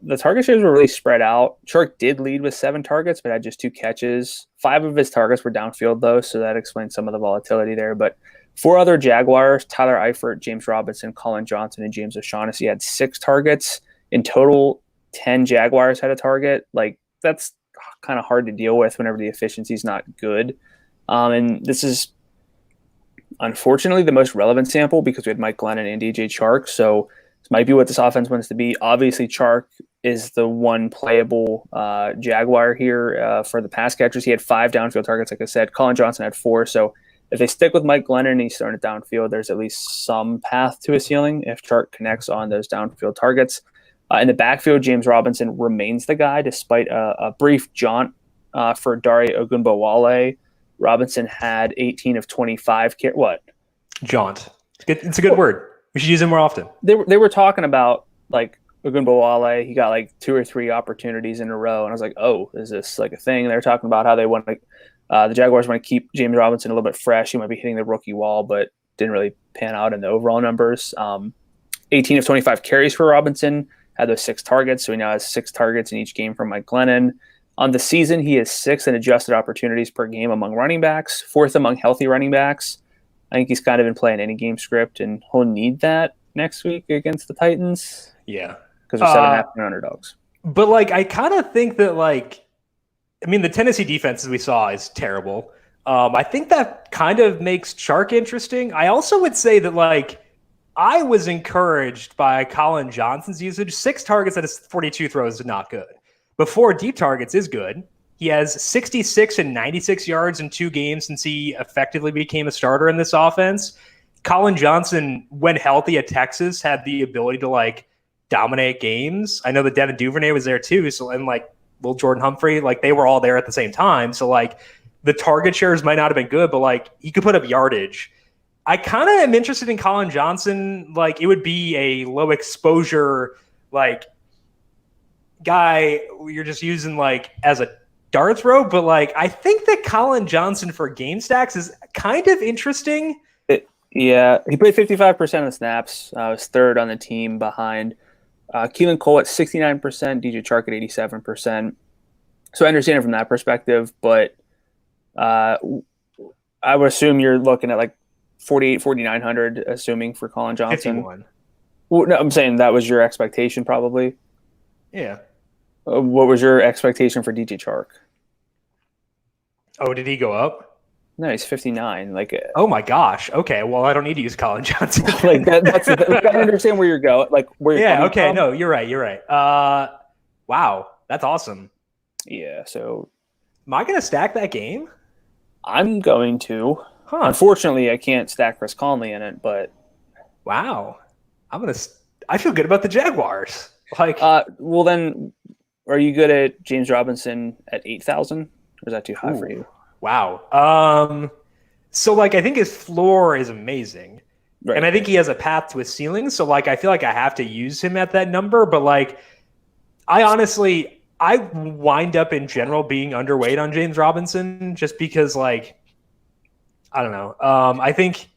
the target shares were really spread out. Chark did lead with 7 targets, but had just 2 catches. 5 of his targets were downfield, though, so that explains some of the volatility there. But 4 other Jaguars, Tyler Eifert, James Robinson, Colin Johnson, and James O'Shaughnessy had 6 targets. In total, 10 Jaguars had a target. That's kind of hard to deal with whenever the efficiency is not good. And this is unfortunately the most relevant sample because we had Mike Glennon and DJ Chark. So this might be what this offense wants to be. Obviously, Chark is the one playable Jaguar here for the pass catchers. He had 5 downfield targets, like I said. Colin Johnson had 4. So if they stick with Mike Glennon and he's throwing it downfield, there's at least some path to a ceiling if Chark connects on those downfield targets. In the backfield, James Robinson remains the guy despite a brief jaunt for Dare Ogunbowale. Robinson had 18 of 25. What? Jaunt. It's a good word. We should use it more often. They were talking about Ogunbowale. He got 2 or 3 opportunities in a row, and I was like, oh, is this a thing? And they were talking about how they want the Jaguars want to keep James Robinson a little bit fresh. He might be hitting the rookie wall, but didn't really pan out in the overall numbers. 18 of 25 carries for Robinson. Had those 6 targets, so he now has 6 targets in each game from Mike Glennon. On the season, he has 6th in adjusted opportunities per game among running backs, 4th among healthy running backs. I think he's kind of been playing any game script, and he'll need that next week against the Titans. Yeah. Because they're 7.5 underdogs. But, I kind of think that, the Tennessee defense, as we saw, is terrible. I think that kind of makes Chark interesting. I also would say that, I was encouraged by Colin Johnson's usage. 6 targets at his 42 throws is not good. But 4 deep targets is good. He has 66 and 96 yards in 2 games since he effectively became a starter in this offense. Colin Johnson, when healthy at Texas, had the ability to like dominate games. I know that Devin Duvernay was there too. So, and like Will Jordan Humphrey, like they were all there at the same time. So like the target shares might not have been good, but like he could put up yardage. I kind of am interested in Colin Johnson. Like it would be a low exposure, like guy you're just using like as a dart throw. But like, I think that Colin Johnson for game stacks is kind of interesting. Yeah, he played 55% of the snaps. Was third on the team behind Keelan Cole at 69%, DJ Chark at 87%. So I understand it from that perspective, but I would assume you're looking at like 4,900, assuming for Colin Johnson. 51. Well, no, I'm saying that was your expectation, probably. Yeah. What was your expectation for DJ Chark? Oh, did he go up? No, he's 59. Like, oh my gosh. Okay, well, I don't need to use Colin Johnson. like that's. Like, I understand where you're going. Like where. Yeah. Okay. From. No, you're right. You're right. Wow, that's awesome. Yeah. So, am I gonna stack that game? I'm going to. Huh. Unfortunately, I can't stack Chris Conley in it, but. Wow, I feel good about the Jaguars. Like. Well, then, are you good at James Robinson at 8,000? Or is that too high for you? Wow. So like I think his floor is amazing. Right. And I think he has a path to a ceiling. So like I feel like I have to use him at that number, but like I wind up in general being underweight on James Robinson just because like I don't know. I think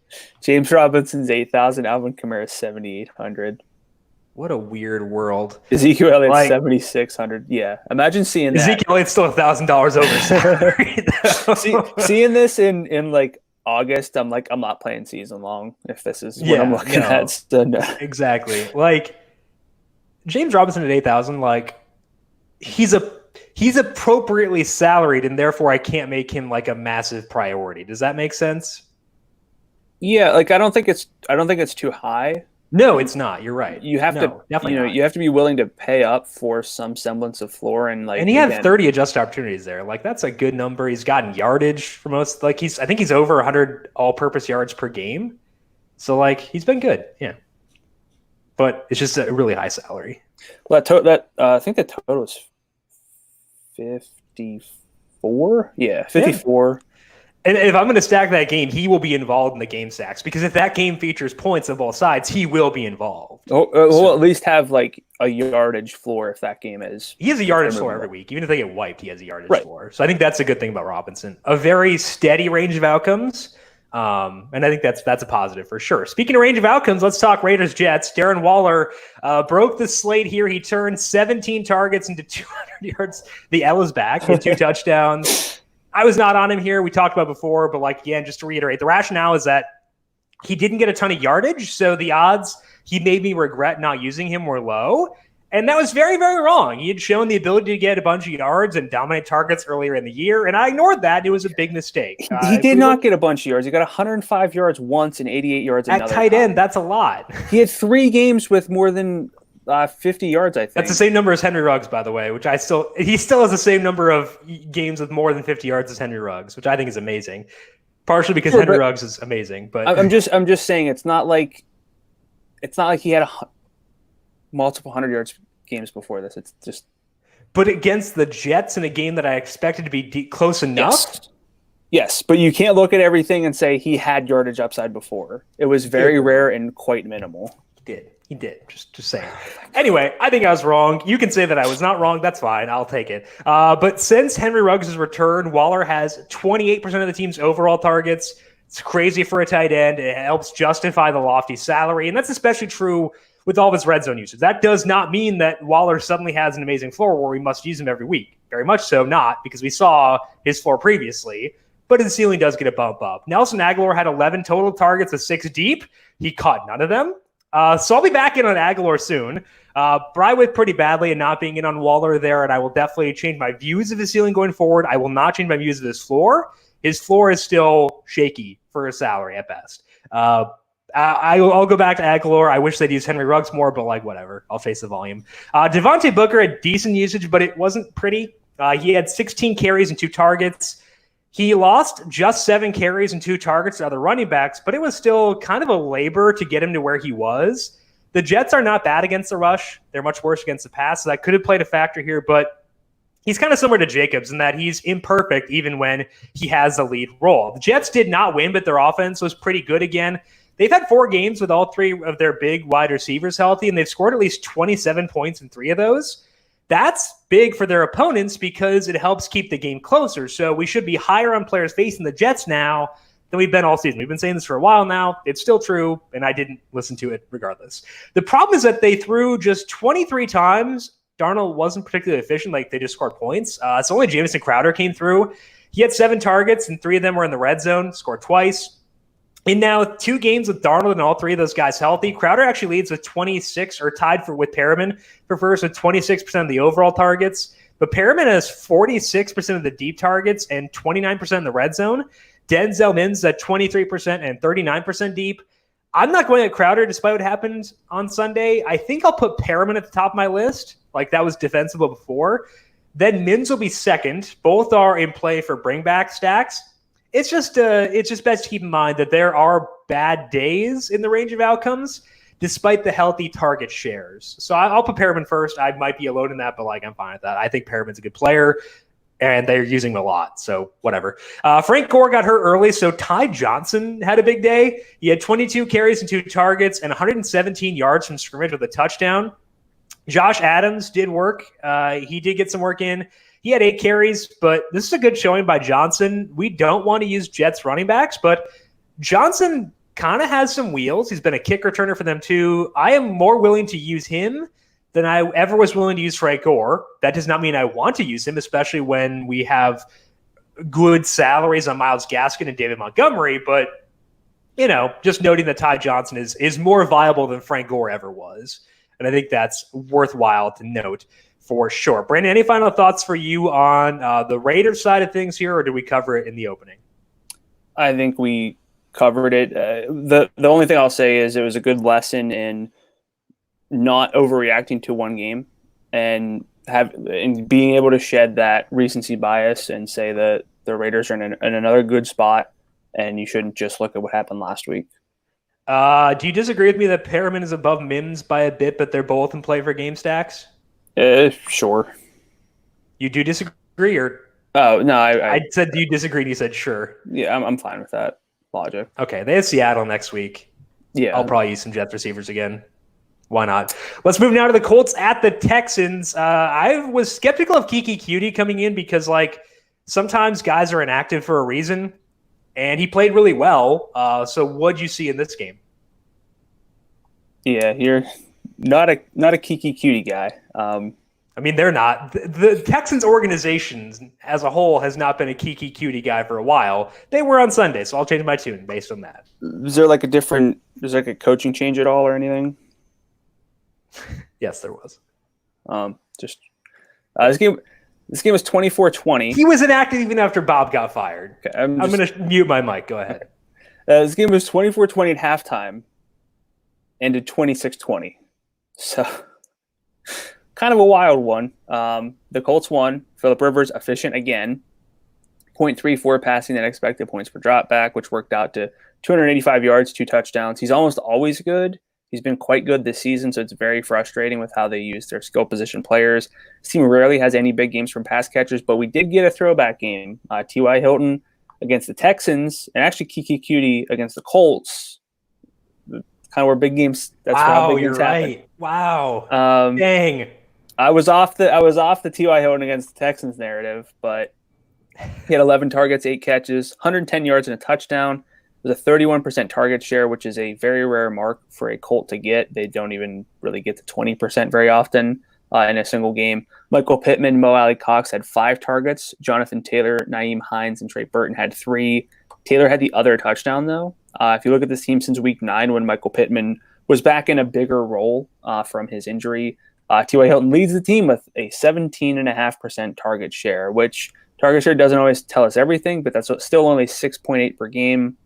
James Robinson's 8,000, Alvin Kamara's 7,800. What a weird world. Ezekiel Elliott's like, 7,600. Yeah. Imagine seeing that. Ezekiel Elliott's still $1,000 over salary. Seeing this in like August, I'm like, I'm not playing season long if this is what I'm looking at. So, no. Exactly. Like James Robinson at 8,000, like he's appropriately salaried and therefore I can't make him like a massive priority. Does that make sense? Yeah. Like I don't think it's too high. No, it's not. You're right. You have to, you have to be willing to pay up for some semblance of floor and like. And he had 30 adjusted opportunities there. Like that's a good number. He's gotten yardage for most. Like I think he's over 100 all-purpose yards per game. So like he's been good. Yeah, but it's just a really high salary. Well, I think the total is 54. Yeah, 54. Yeah. And if I'm going to stack that game, he will be involved in the game stacks because if that game features points on both sides, he will be involved. We'll at least have like a yardage floor if that game is. He has a yardage floor every week. Even if they get wiped, he has a yardage floor. So I think that's a good thing about Robinson. A very steady range of outcomes. And I think that's a positive for sure. Speaking of range of outcomes, let's talk Raiders-Jets. Darren Waller broke the slate here. He turned 17 targets into 200 yards. The L is back with 2 touchdowns. I was not on him here. We talked about before, but like, again, just to reiterate, the rationale is that he didn't get a ton of yardage. So the odds he made me regret not using him were low. And that was very, very wrong. He had shown the ability to get a bunch of yards and dominate targets earlier in the year. And I ignored that. It was a big mistake. He did not get a bunch of yards. He got 105 yards once and 88 yards another at tight end. That's a lot. He had 3 games with more than 50 yards, I think. That's the same number as Henry Ruggs, by the way, which he still has the same number of games with more than 50 yards as Henry Ruggs, which I think is amazing. Partially because Henry Ruggs is amazing, but I'm just saying it's not like he had multiple 100 yards games before this. It's just. But against the Jets in a game that I expected to be close enough. Yes, but you can't look at everything and say he had yardage upside before. It was very rare and quite minimal. He did. Just saying. Anyway, I think I was wrong. You can say that I was not wrong. That's fine. I'll take it. But since Henry Ruggs' return, Waller has 28% of the team's overall targets. It's crazy for a tight end. It helps justify the lofty salary. And that's especially true with all of his red zone usage. That does not mean that Waller suddenly has an amazing floor where we must use him every week. Very much so not, because we saw his floor previously. But his ceiling does get a bump up. Nelson Agholor had 11 total targets with 6 deep. He caught none of them. So I'll be back in on Agholor soon. Bry with pretty badly and not being in on Waller there, and I will definitely change my views of his ceiling going forward. I will not change my views of his floor. His floor is still shaky for his salary at best. I'll go back to Agholor. I wish they'd use Henry Ruggs more, but like whatever. I'll face the volume. Devonte Booker had decent usage, but it wasn't pretty. He had 16 carries and 2 targets. He lost just 7 carries and 2 targets to other running backs, but it was still kind of a labor to get him to where he was. The Jets are not bad against the rush. They're much worse against the pass, so that could have played a factor here, but he's kind of similar to Jacobs in that he's imperfect even when he has the lead role. The Jets did not win, but their offense was pretty good again. They've had 4 games with all 3 of their big wide receivers healthy, and they've scored at least 27 points in 3 of those. That's big for their opponents because it helps keep the game closer. So we should be higher on players facing the Jets now than we've been all season. We've been saying this for a while now. It's still true, and I didn't listen to it regardless. The problem is that they threw just 23 times. Darnold wasn't particularly efficient. Like, they just scored points. So only Jamison Crowder came through. He had 7 targets, and 3 of them were in the red zone, scored twice. In now 2 games with Darnold and all 3 of those guys healthy, Crowder actually leads with 26, or tied with Perriman for first with 26% of the overall targets. But Perriman has 46% of the deep targets and 29% in the red zone. Denzel Mims at 23% and 39% deep. I'm not going at Crowder despite what happened on Sunday. I think I'll put Perriman at the top of my list. Like, that was defensible before. Then Mims will be second. Both are in play for bringback stacks. It's just best to keep in mind that there are bad days in the range of outcomes, despite the healthy target shares. So I'll put Perriman first. I might be alone in that, but I'm fine with that. I think Perriman's a good player, and they're using him a lot. So whatever. Frank Gore got hurt early, so Ty Johnson had a big day. He had 22 carries and 2 targets and 117 yards from scrimmage with a touchdown. Josh Adams did work. He did get some work in. He had 8 carries, but this is a good showing by Johnson. We don't want to use Jets running backs, but Johnson kind of has some wheels. He's been a kick returner for them too. I am more willing to use him than I ever was willing to use Frank Gore. That does not mean I want to use him, especially when we have good salaries on Myles Gaskin and David Montgomery. But, just noting that Ty Johnson is more viable than Frank Gore ever was. And I think that's worthwhile to note. For sure. Brandon, any final thoughts for you on the Raiders side of things here, or did we cover it in the opening? I think we covered it. The only thing I'll say is it was a good lesson in not overreacting to one game and being able to shed that recency bias and say that the Raiders are in another good spot and you shouldn't just look at what happened last week. Do you disagree with me that Perriman is above Mims by a bit, but they're both in play for game stacks? Sure. You do disagree, or? Oh, no. I said, do you disagree? And you said, sure. Yeah, I'm fine with that logic. Okay, they have Seattle next week. Yeah. I'll probably use some Jets receivers again. Why not? Let's move now to the Colts at the Texans. I was skeptical of Kiki Cutie coming in because, sometimes guys are inactive for a reason, and he played really well. So what'd you see in this game? Yeah, you're not a Kiki Cutie guy. They're not. The Texans organization as a whole has not been a Kiki Cutie guy for a while. They were on Sunday, so I'll change my tune based on that. Is there a coaching change at all or anything? Yes, there was. This game was 24-20. He was inactive even after Bob got fired. Okay, I'm going to mute my mic. Go ahead. This game was 24-20 at halftime, ended 26-20. So, kind of a wild one. The Colts won. Phillip Rivers efficient again. 0.34 passing and expected points per drop back, which worked out to 285 yards, 2 touchdowns. He's almost always good. He's been quite good this season, so it's very frustrating with how they use their skill position players. This team rarely has any big games from pass catchers, but we did get a throwback game. T.Y. Hilton against the Texans, and actually Kiki Cutie against the Colts. Kind of where big games. That's how big games happen. Right. Wow. Dang. I was off the T.Y. Hilton against the Texans narrative, but he had 11 targets, 8 catches, 110 yards, and a touchdown. It was a 31% target share, which is a very rare mark for a Colt to get. They don't even really get to 20% very often in a single game. Michael Pittman, Mo Alley Cox had 5 targets. Jonathan Taylor, Naeem Hines, and Trey Burton had 3. Taylor had the other touchdown, though. If you look at this team since week 9, when Michael Pittman was back in a bigger role from his injury, T.Y. Hilton leads the team with a 17.5% target share, which target share doesn't always tell us everything, but that's still only 6.8 per game.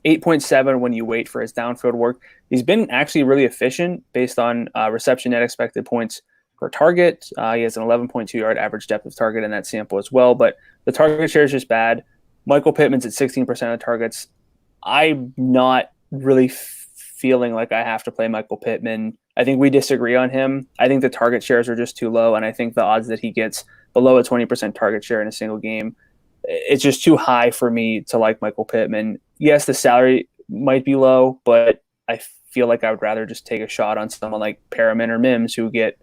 8.7 when you wait for his downfield work. He's been actually really efficient based on reception net expected points per target. He has an 11.2 yard average depth of target in that sample as well, but the target share is just bad. Michael Pittman's at 16% of the targets. I'm not really feeling like I have to play Michael Pittman. I think we disagree on him. I think the target shares are just too low, and I think the odds that he gets below a 20% target share in a single game, it's just too high for me to like Michael Pittman. Yes, the salary might be low, but I feel like I would rather just take a shot on someone like Perriman or Mims who get,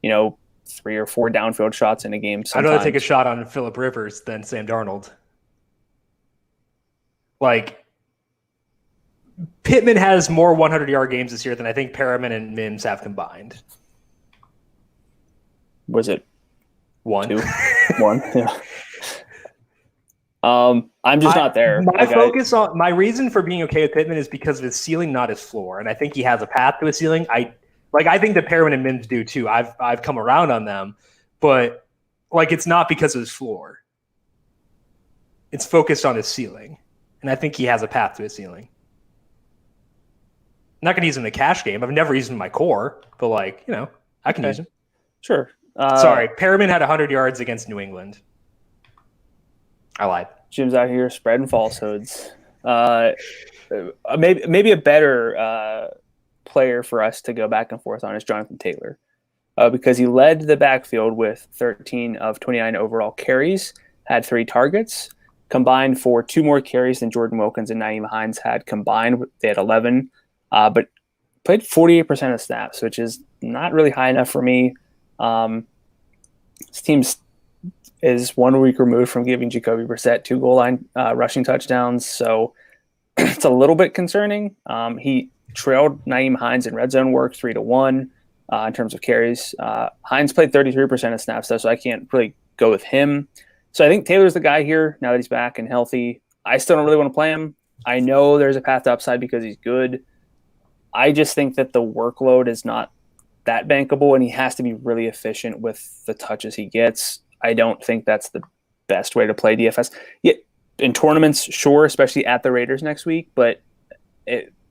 3 or 4 downfield shots in a game sometimes. I'd rather take a shot on Phillip Rivers than Sam Darnold. Like, Pittman has more 100-yard games this year than I think Perriman and Mims have combined. Was it 1? 2? 1, yeah. I'm just not there. My reason for being okay with Pittman is because of his ceiling, not his floor, and I think he has a path to his ceiling. I think that Perriman and Mims do too. I've come around on them, but it's not because of his floor. It's focused on his ceiling, and I think he has a path to his ceiling. I'm not going to use him in a cash game. I've never used him in my core, but I can use him. Sure. Sorry, Perriman had 100 yards against New England. I lied. Jim's out here spreading falsehoods. Maybe a better player for us to go back and forth on is Jonathan Taylor, because he led the backfield with 13 of 29 overall carries, had 3 targets, combined for 2 more carries than Jordan Wilkins and Nyheim Hines had combined. They had 11, but played 48% of snaps, which is not really high enough for me. This team is 1 week removed from giving Jacoby Brissett 2 goal line rushing touchdowns, so it's a little bit concerning. He trailed Nyheim Hines in red zone work 3-1 in terms of carries. Hines played 33% of snaps, though, so I can't really go with him. So I think Taylor's the guy here now that he's back and healthy. I still don't really want to play him. I know there's a path to upside because he's good. I just think that the workload is not that bankable, and he has to be really efficient with the touches he gets. I don't think that's the best way to play DFS. Yeah, in tournaments, sure, especially at the Raiders next week, but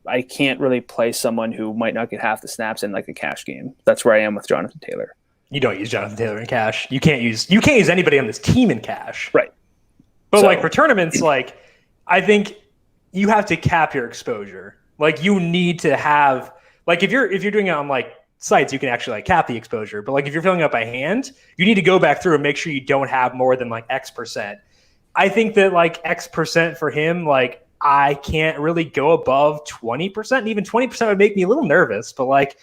I can't really play someone who might not get half the snaps in a cash game. That's where I am with Jonathan Taylor. You don't use Jonathan Taylor in cash. You can't use anybody on this team in cash. Right. But for tournaments, I think you have to cap your exposure. You need to have if you're doing it on sites, you can actually cap the exposure. But if you're filling up by hand, you need to go back through and make sure you don't have more than X percent. I think that X percent for him, I can't really go above 20%. And even 20% would make me a little nervous. But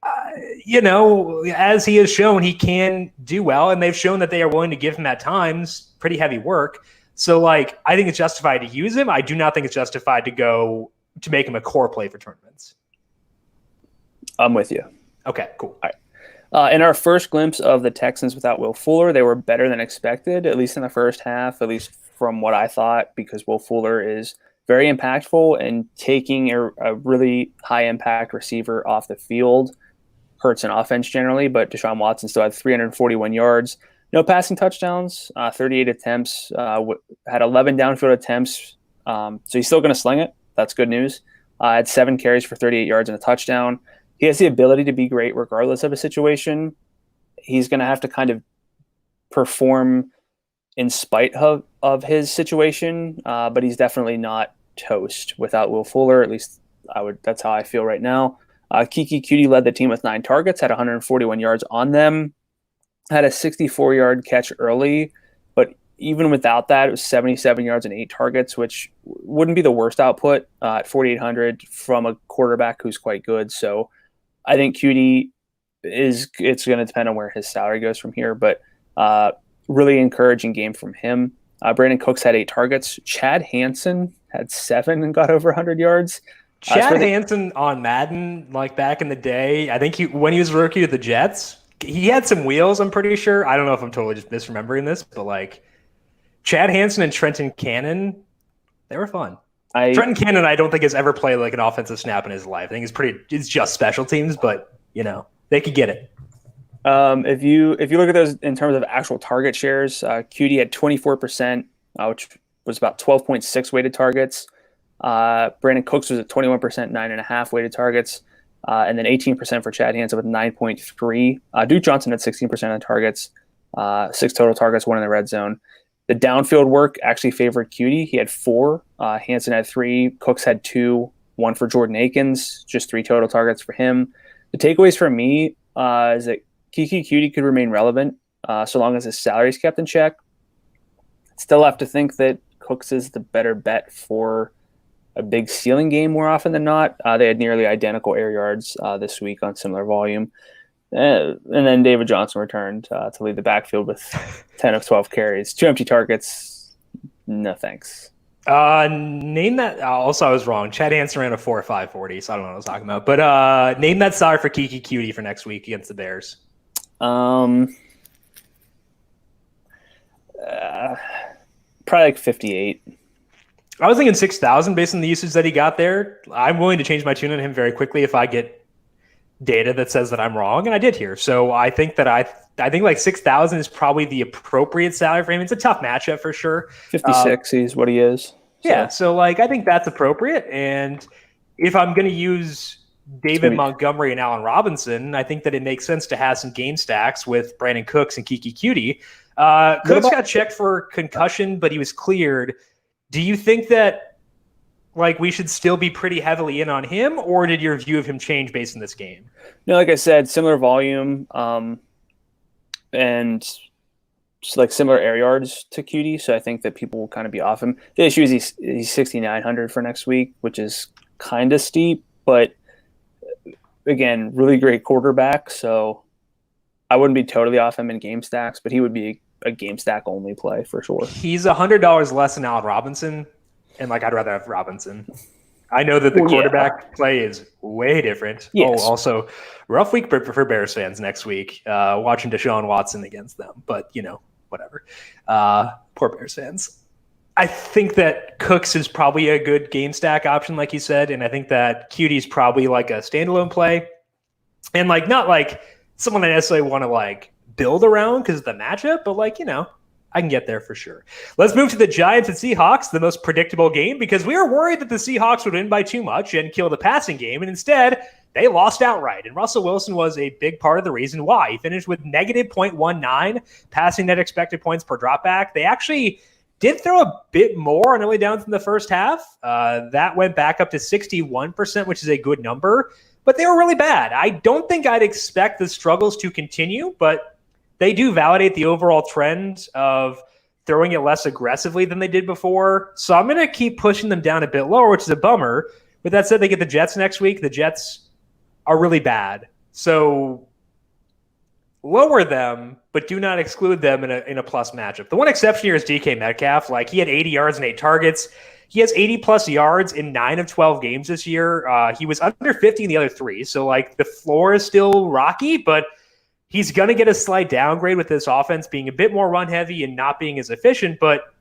as he has shown, he can do well, and they've shown that they are willing to give him at times pretty heavy work. So I think it's justified to use him. I do not think it's justified to make him a core play for tournaments. I'm with you. Okay, cool. All right. In our first glimpse of the Texans without Will Fuller, they were better than expected, at least in the first half, at least from what I thought, because Will Fuller is very impactful, and taking a really high-impact receiver off the field hurts an offense generally, but Deshaun Watson still had 341 yards. No passing touchdowns, 38 attempts, had 11 downfield attempts, so he's still going to sling it. That's good news. Had 7 carries for 38 yards and a touchdown. He has the ability to be great regardless of a situation. He's going to have to kind of perform in spite of his situation, but he's definitely not toast without Will Fuller. At least that's how I feel right now. Kiki Cutie led the team with 9 targets, had 141 yards on them, had a 64-yard catch early, but even without that, it was 77 yards and 8 targets, which wouldn't be the worst output at 4,800 from a quarterback who's quite good. So I think Cutie it's going to depend on where his salary goes from here, but really encouraging game from him. Brandon Cooks had 8 targets. Chad Hansen had 7 and got over 100 yards. Chad Hansen on Madden, back in the day, I think when he was rookie with the Jets, he had some wheels, I'm pretty sure. I don't know if I'm totally just misremembering this, but Chad Hansen and Trenton Cannon, they were fun. Trenton Cannon, I don't think has ever played an offensive snap in his life. I think it's just special teams, but they could get it. If you look at those in terms of actual target shares, Cutie had 24%, which was about 12.6 weighted targets. Brandon Cooks was at 21%, 9.5 weighted targets, and then 18% for Chad Hansen with 9.3. Duke Johnson had 16% of the targets, 6 total targets, 1 in the red zone. The downfield work actually favored Cutie. He had 4. Hansen had 3. Cooks had 2. 1 for Jordan Akins. Just 3 total targets for him. The takeaways for me is that Kiki Cutie could remain relevant so long as his salary is kept in check. Still have to think that Cooks is the better bet for a big ceiling game more often than not. They had nearly identical air yards this week on similar volume. And then David Johnson returned to lead the backfield with 10 of 12 carries. 2 empty targets. No thanks. Name that. Also, I was wrong. Chad Hansen ran a 4.540, so I don't know what I was talking about. But name that side for Kiki Cutie for next week against the Bears. Probably like 58. I was thinking 6,000 based on the usage that he got there. I'm willing to change my tune on him very quickly if I get data that says that I'm wrong, and I did here. So I think that I think like 6,000 is probably the appropriate salary for him. It's a tough matchup for sure. 56 is what he is. So. Yeah, so like I think that's appropriate. And if I'm going to use David Montgomery and Allen Robinson, I think that it makes sense to have some game stacks with Brandon Cooks and Kiki Cutie. Cooks got checked for concussion, but he was cleared. Do you think that like we should still be pretty heavily in on him, or did your view of him change based on this game? No, like I said, similar volume and just like similar air yards to Cutie, so I think that people will kind of be off him. The issue is he's 6,900 for next week, which is kind of steep, but again, really great quarterback, so I wouldn't be totally off him in game stacks, but he would be a game stack only play for sure. He's $100 less than Allen Robinson, and like I'd rather have Robinson. I know that the quarterback play is way different. Yes. Oh, also rough week for Bears fans next week. Watching Deshaun Watson against them, but whatever. Poor Bears fans. I think that Cooks is probably a good game stack option, like you said, and I think that Cutie's probably like a standalone play, and like not like someone I necessarily want to like build around because of the matchup, but like I can get there for sure. Let's move to the Giants and Seahawks, the most predictable game, because we were worried that the Seahawks would win by too much and kill the passing game, and instead they lost outright. And Russell Wilson was a big part of the reason why. He finished with negative 0.19 passing net expected points per dropback. They actually did throw a bit more on early downs in the first half. That went back up to 61%, which is a good number, but they were really bad. I don't think I'd expect the struggles to continue, but they do validate the overall trend of throwing it less aggressively than they did before. So I'm going to keep pushing them down a bit lower, which is a bummer. With that said, they get the Jets next week. The Jets are really bad. So lower them, but do not exclude them in a plus matchup. The one exception here is DK Metcalf. Like he had 80 yards and 8 targets. He has 80 plus yards in 9 of 12 games this year. He was under 50 in the other 3. So like the floor is still rocky, but he's going to get a slight downgrade with this offense being a bit more run-heavy and not being as efficient, but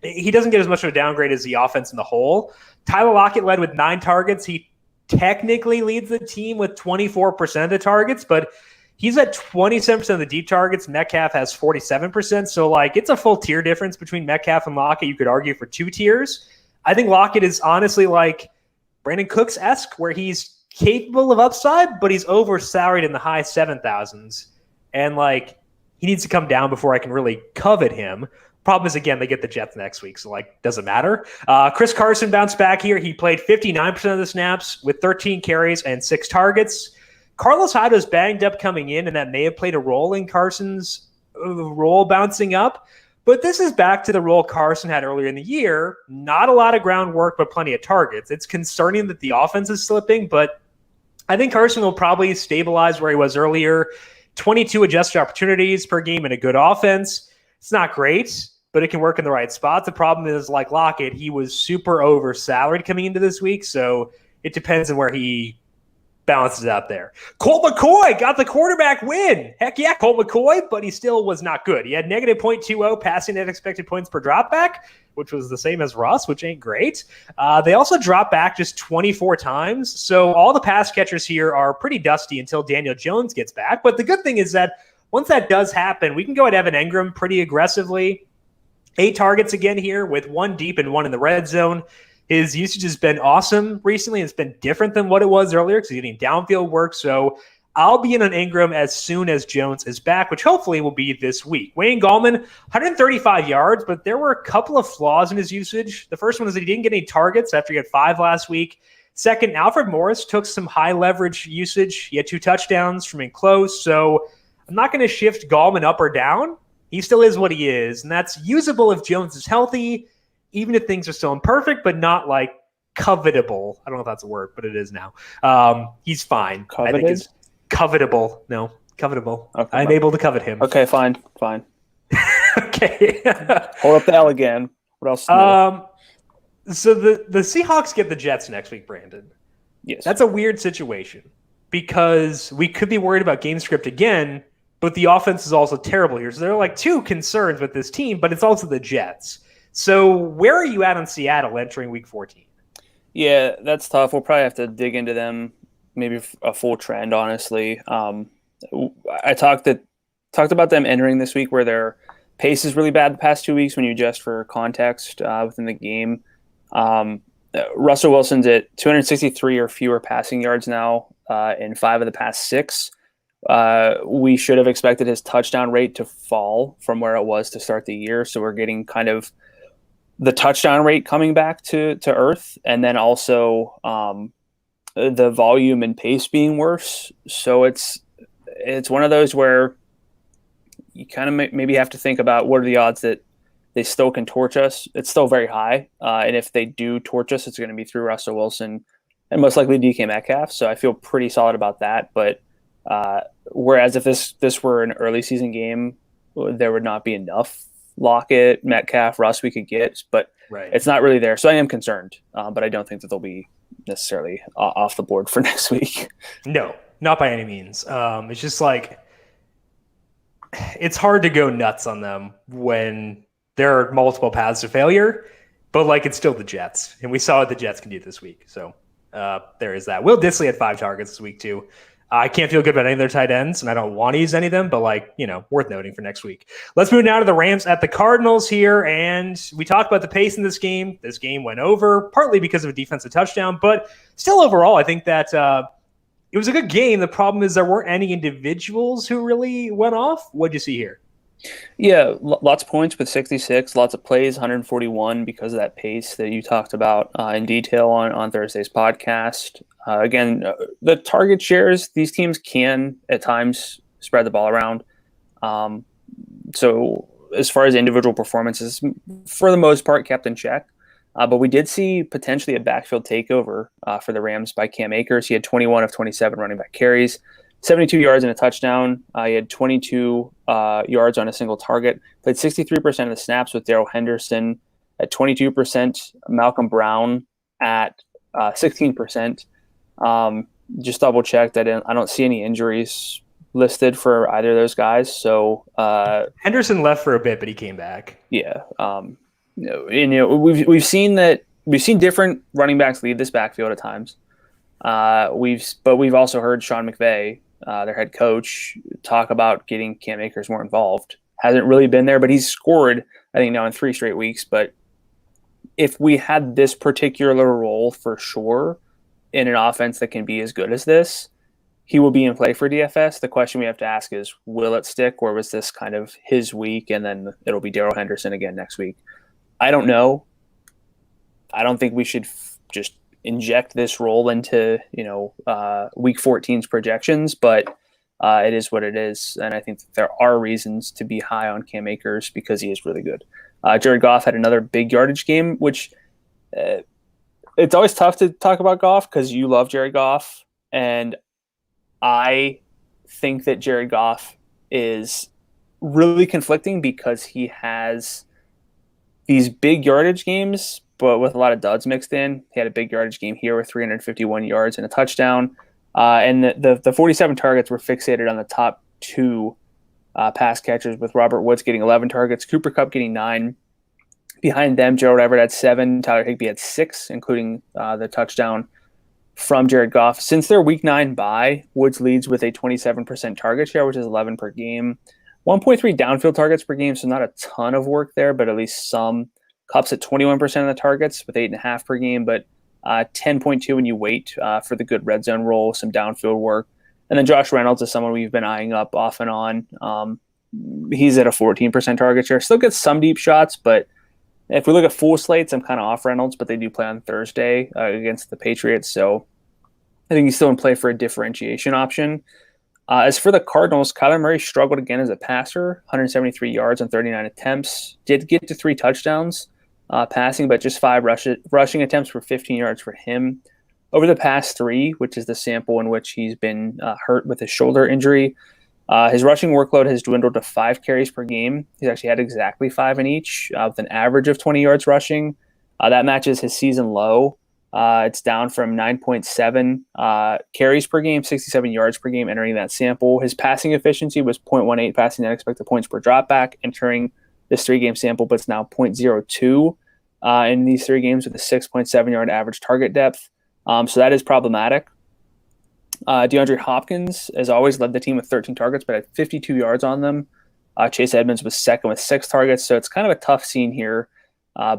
he doesn't get as much of a downgrade as the offense in the whole. Tyler Lockett led with 9 targets. He technically leads the team with 24% of the targets, but he's at 27% of the deep targets. Metcalf has 47%, so like it's a full tier difference between Metcalf and Lockett. You could argue for 2 tiers. I think Lockett is honestly like Brandon Cooks-esque, where he's capable of upside, but he's oversalaried in the high 7,000s. And like he needs to come down before I can really covet him. Problem is, again, they get the Jets next week, so like doesn't matter. Chris Carson bounced back here. He played 59% of the snaps with 13 carries and 6 targets. Carlos Hyde was banged up coming in, and that may have played a role in Carson's role bouncing up. But this is back to the role Carson had earlier in the year. Not a lot of groundwork, but plenty of targets. It's concerning that the offense is slipping, but I think Carson will probably stabilize where he was earlier. 22 adjusted opportunities per game in a good offense. It's not great, but it can work in the right spots. The problem is, like Lockett, he was super oversalaried coming into this week, so it depends on where he balances out there. Colt McCoy got the quarterback win. Heck yeah, Colt McCoy, but he still was not good. He had negative 0.20 passing net expected points per dropback, which was the same as Russ, which ain't great. They also dropped back just 24 times. So all the pass catchers here are pretty dusty until Daniel Jones gets back. But the good thing is that once that does happen, we can go at Evan Engram pretty aggressively. 8 targets again here with 1 deep and 1 in the red zone. His usage has been awesome recently. It's been different than what it was earlier because he's getting downfield work. So I'll be in on Engram as soon as Jones is back, which hopefully will be this week. Wayne Gallman, 135 yards, but there were a couple of flaws in his usage. The first one is that he didn't get any targets after he had 5 last week. Second, Alfred Morris took some high leverage usage. He had 2 touchdowns from in close, so I'm not going to shift Gallman up or down. He still is what he is, and that's usable if Jones is healthy, even if things are still imperfect, but not like covetable. I don't know if that's a word, but it is now. He's fine. Coveted? I think it's covetable. No, covetable. Okay, I'm able to covet him. Okay, fine. Okay. Hold up the L again. What else? So the Seahawks get the Jets next week, Brandon. Yes. That's a weird situation because we could be worried about game script again, but the offense is also terrible here. So there are like 2 concerns with this team, but it's also the Jets. So where are you at on Seattle entering week 14? Yeah, that's tough. We'll probably have to dig into them, maybe a full trend, honestly. I talked about them entering this week where their pace is really bad the past 2 weeks when you adjust for context within the game. Russell Wilson's at 263 or fewer passing yards now in 5 of the past 6. We should have expected his touchdown rate to fall from where it was to start the year. So we're getting kind of the touchdown rate coming back to earth, and then also the volume and pace being worse. So it's one of those where you kind of maybe have to think about what are the odds that they still can torch us. It's still very high. And if they do torch us, it's going to be through Russell Wilson and most likely DK Metcalf. So I feel pretty solid about that. But whereas if this were an early season game, there would not be enough Lockett, Metcalf, Russ we could get, but It's not really there. So I am concerned, but I don't think that they'll be necessarily off the board for next week. No, not by any means. It's just like it's hard to go nuts on them when there are multiple paths to failure, but like it's still the Jets, and we saw what the Jets can do this week. So there is that. Will Dissly had 5 targets this week too. I can't feel good about any of their tight ends, and I don't want to use any of them, but worth noting for next week. Let's move now to the Rams at the Cardinals here, and we talked about the pace in this game. This game went over, partly because of a defensive touchdown, but still overall, I think that it was a good game. The problem is there weren't any individuals who really went off. What'd you see here? Yeah, lots of points with 66, lots of plays, 141 because of that pace that you talked about in detail on Thursday's podcast. Again, the target shares, these teams can at times spread the ball around. So as far as individual performances, for the most part, kept in check. But we did see potentially a backfield takeover for the Rams by Cam Akers. He had 21 of 27 running back carries, 72 yards and a touchdown. He had 22 yards on a single target. Played 63% of the snaps with Darrell Henderson at 22%, Malcolm Brown at 16%. Just double checked. I don't see any injuries listed for either of those guys. So Henderson left for a bit, but he came back. Yeah. We've seen different running backs lead this backfield at times. We've also heard Sean McVay, their head coach, talk about getting Cam Akers more involved. Hasn't really been there, but he's scored, I think, now in 3 straight weeks. But if we had this particular role for sure in an offense that can be as good as this, he will be in play for DFS. The question we have to ask is, will it stick, or was this kind of his week and then it'll be Darrell Henderson again next week? I don't know. I don't think we should just inject this role into week 14's projections, but it is what it is, and I think there are reasons to be high on Cam Akers because he is really good. Jared Goff had another big yardage game, which it's always tough to talk about Goff because you love Jared Goff, and I think that Jared Goff is really conflicting because he has these big yardage games, but with a lot of duds mixed in. He had a big yardage game here with 351 yards and a touchdown. And the 47 targets were fixated on the top 2 pass catchers, with Robert Woods getting 11 targets, Cooper Kupp getting 9. Behind them, Gerald Everett had 7, Tyler Higbee had 6, including the touchdown from Jared Goff. Since their Week 9 bye, Woods leads with a 27% target share, which is 11 per game. 1.3 downfield targets per game, so not a ton of work there, but at least some. Kupp's at 21% of the targets with 8.5 per game, but 10.2 when you wait for the good red zone roll, some downfield work. And then Josh Reynolds is someone we've been eyeing up off and on. He's at a 14% target share. Still gets some deep shots, but if we look at full slates, I'm kind of off Reynolds, but they do play on Thursday against the Patriots. So I think he's still in play for a differentiation option. As for the Cardinals, Kyler Murray struggled again as a passer, 173 yards on 39 attempts. Did get to 3 touchdowns passing, but just 5 rushing attempts for 15 yards for him. Over the past 3, which is the sample in which he's been hurt with his shoulder injury, his rushing workload has dwindled to 5 carries per game. He's actually had exactly 5 in each, with an average of 20 yards rushing. That matches his season low. It's down from 9.7 carries per game, 67 yards per game entering that sample. His passing efficiency was 0.18 passing net expected points per dropback entering this 3-game sample, but it's now 0.02 in these 3 games with a 6.7 yard average target depth. So that is problematic. DeAndre Hopkins, as always, led the team with 13 targets, but had 52 yards on them. Chase Edmonds was second with 6 targets, so it's kind of a tough scene here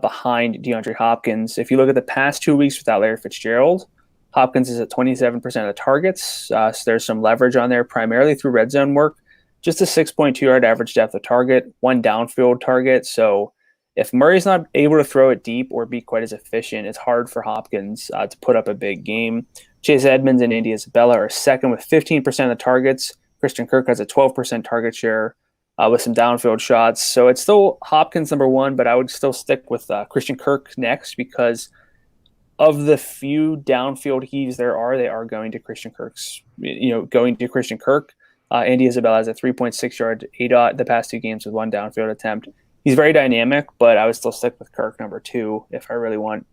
behind DeAndre Hopkins. If you look at the past 2 weeks without Larry Fitzgerald, Hopkins is at 27% of the targets, so there's some leverage on there, primarily through red zone work. Just a 6.2 yard average depth of target, 1 downfield target, so if Murray's not able to throw it deep or be quite as efficient, it's hard for Hopkins to put up a big game. Chase Edmonds and Andy Isabella are second with 15% of the targets. Christian Kirk has a 12% target share with some downfield shots. So it's still Hopkins number 1, but I would still stick with Christian Kirk next because of the few downfield heaves there are, they are going to Christian Kirk's, going to Christian Kirk. Andy Isabella has a 3.6 yard ADOT the past 2 games with 1 downfield attempt. He's very dynamic, but I would still stick with Kirk number 2 if I really want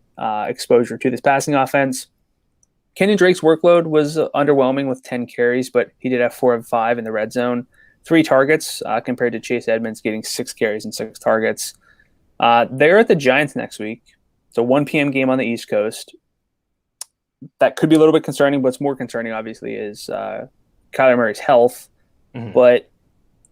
exposure to this passing offense. Kenyon Drake's workload was underwhelming with 10 carries, but he did have 4 of 5 in the red zone. 3 targets compared to Chase Edmonds getting 6 carries and 6 targets. They're at the Giants next week. It's a 1 p.m. game on the East Coast. That could be a little bit concerning. What's more concerning, obviously, is Kyler Murray's health. Mm-hmm. But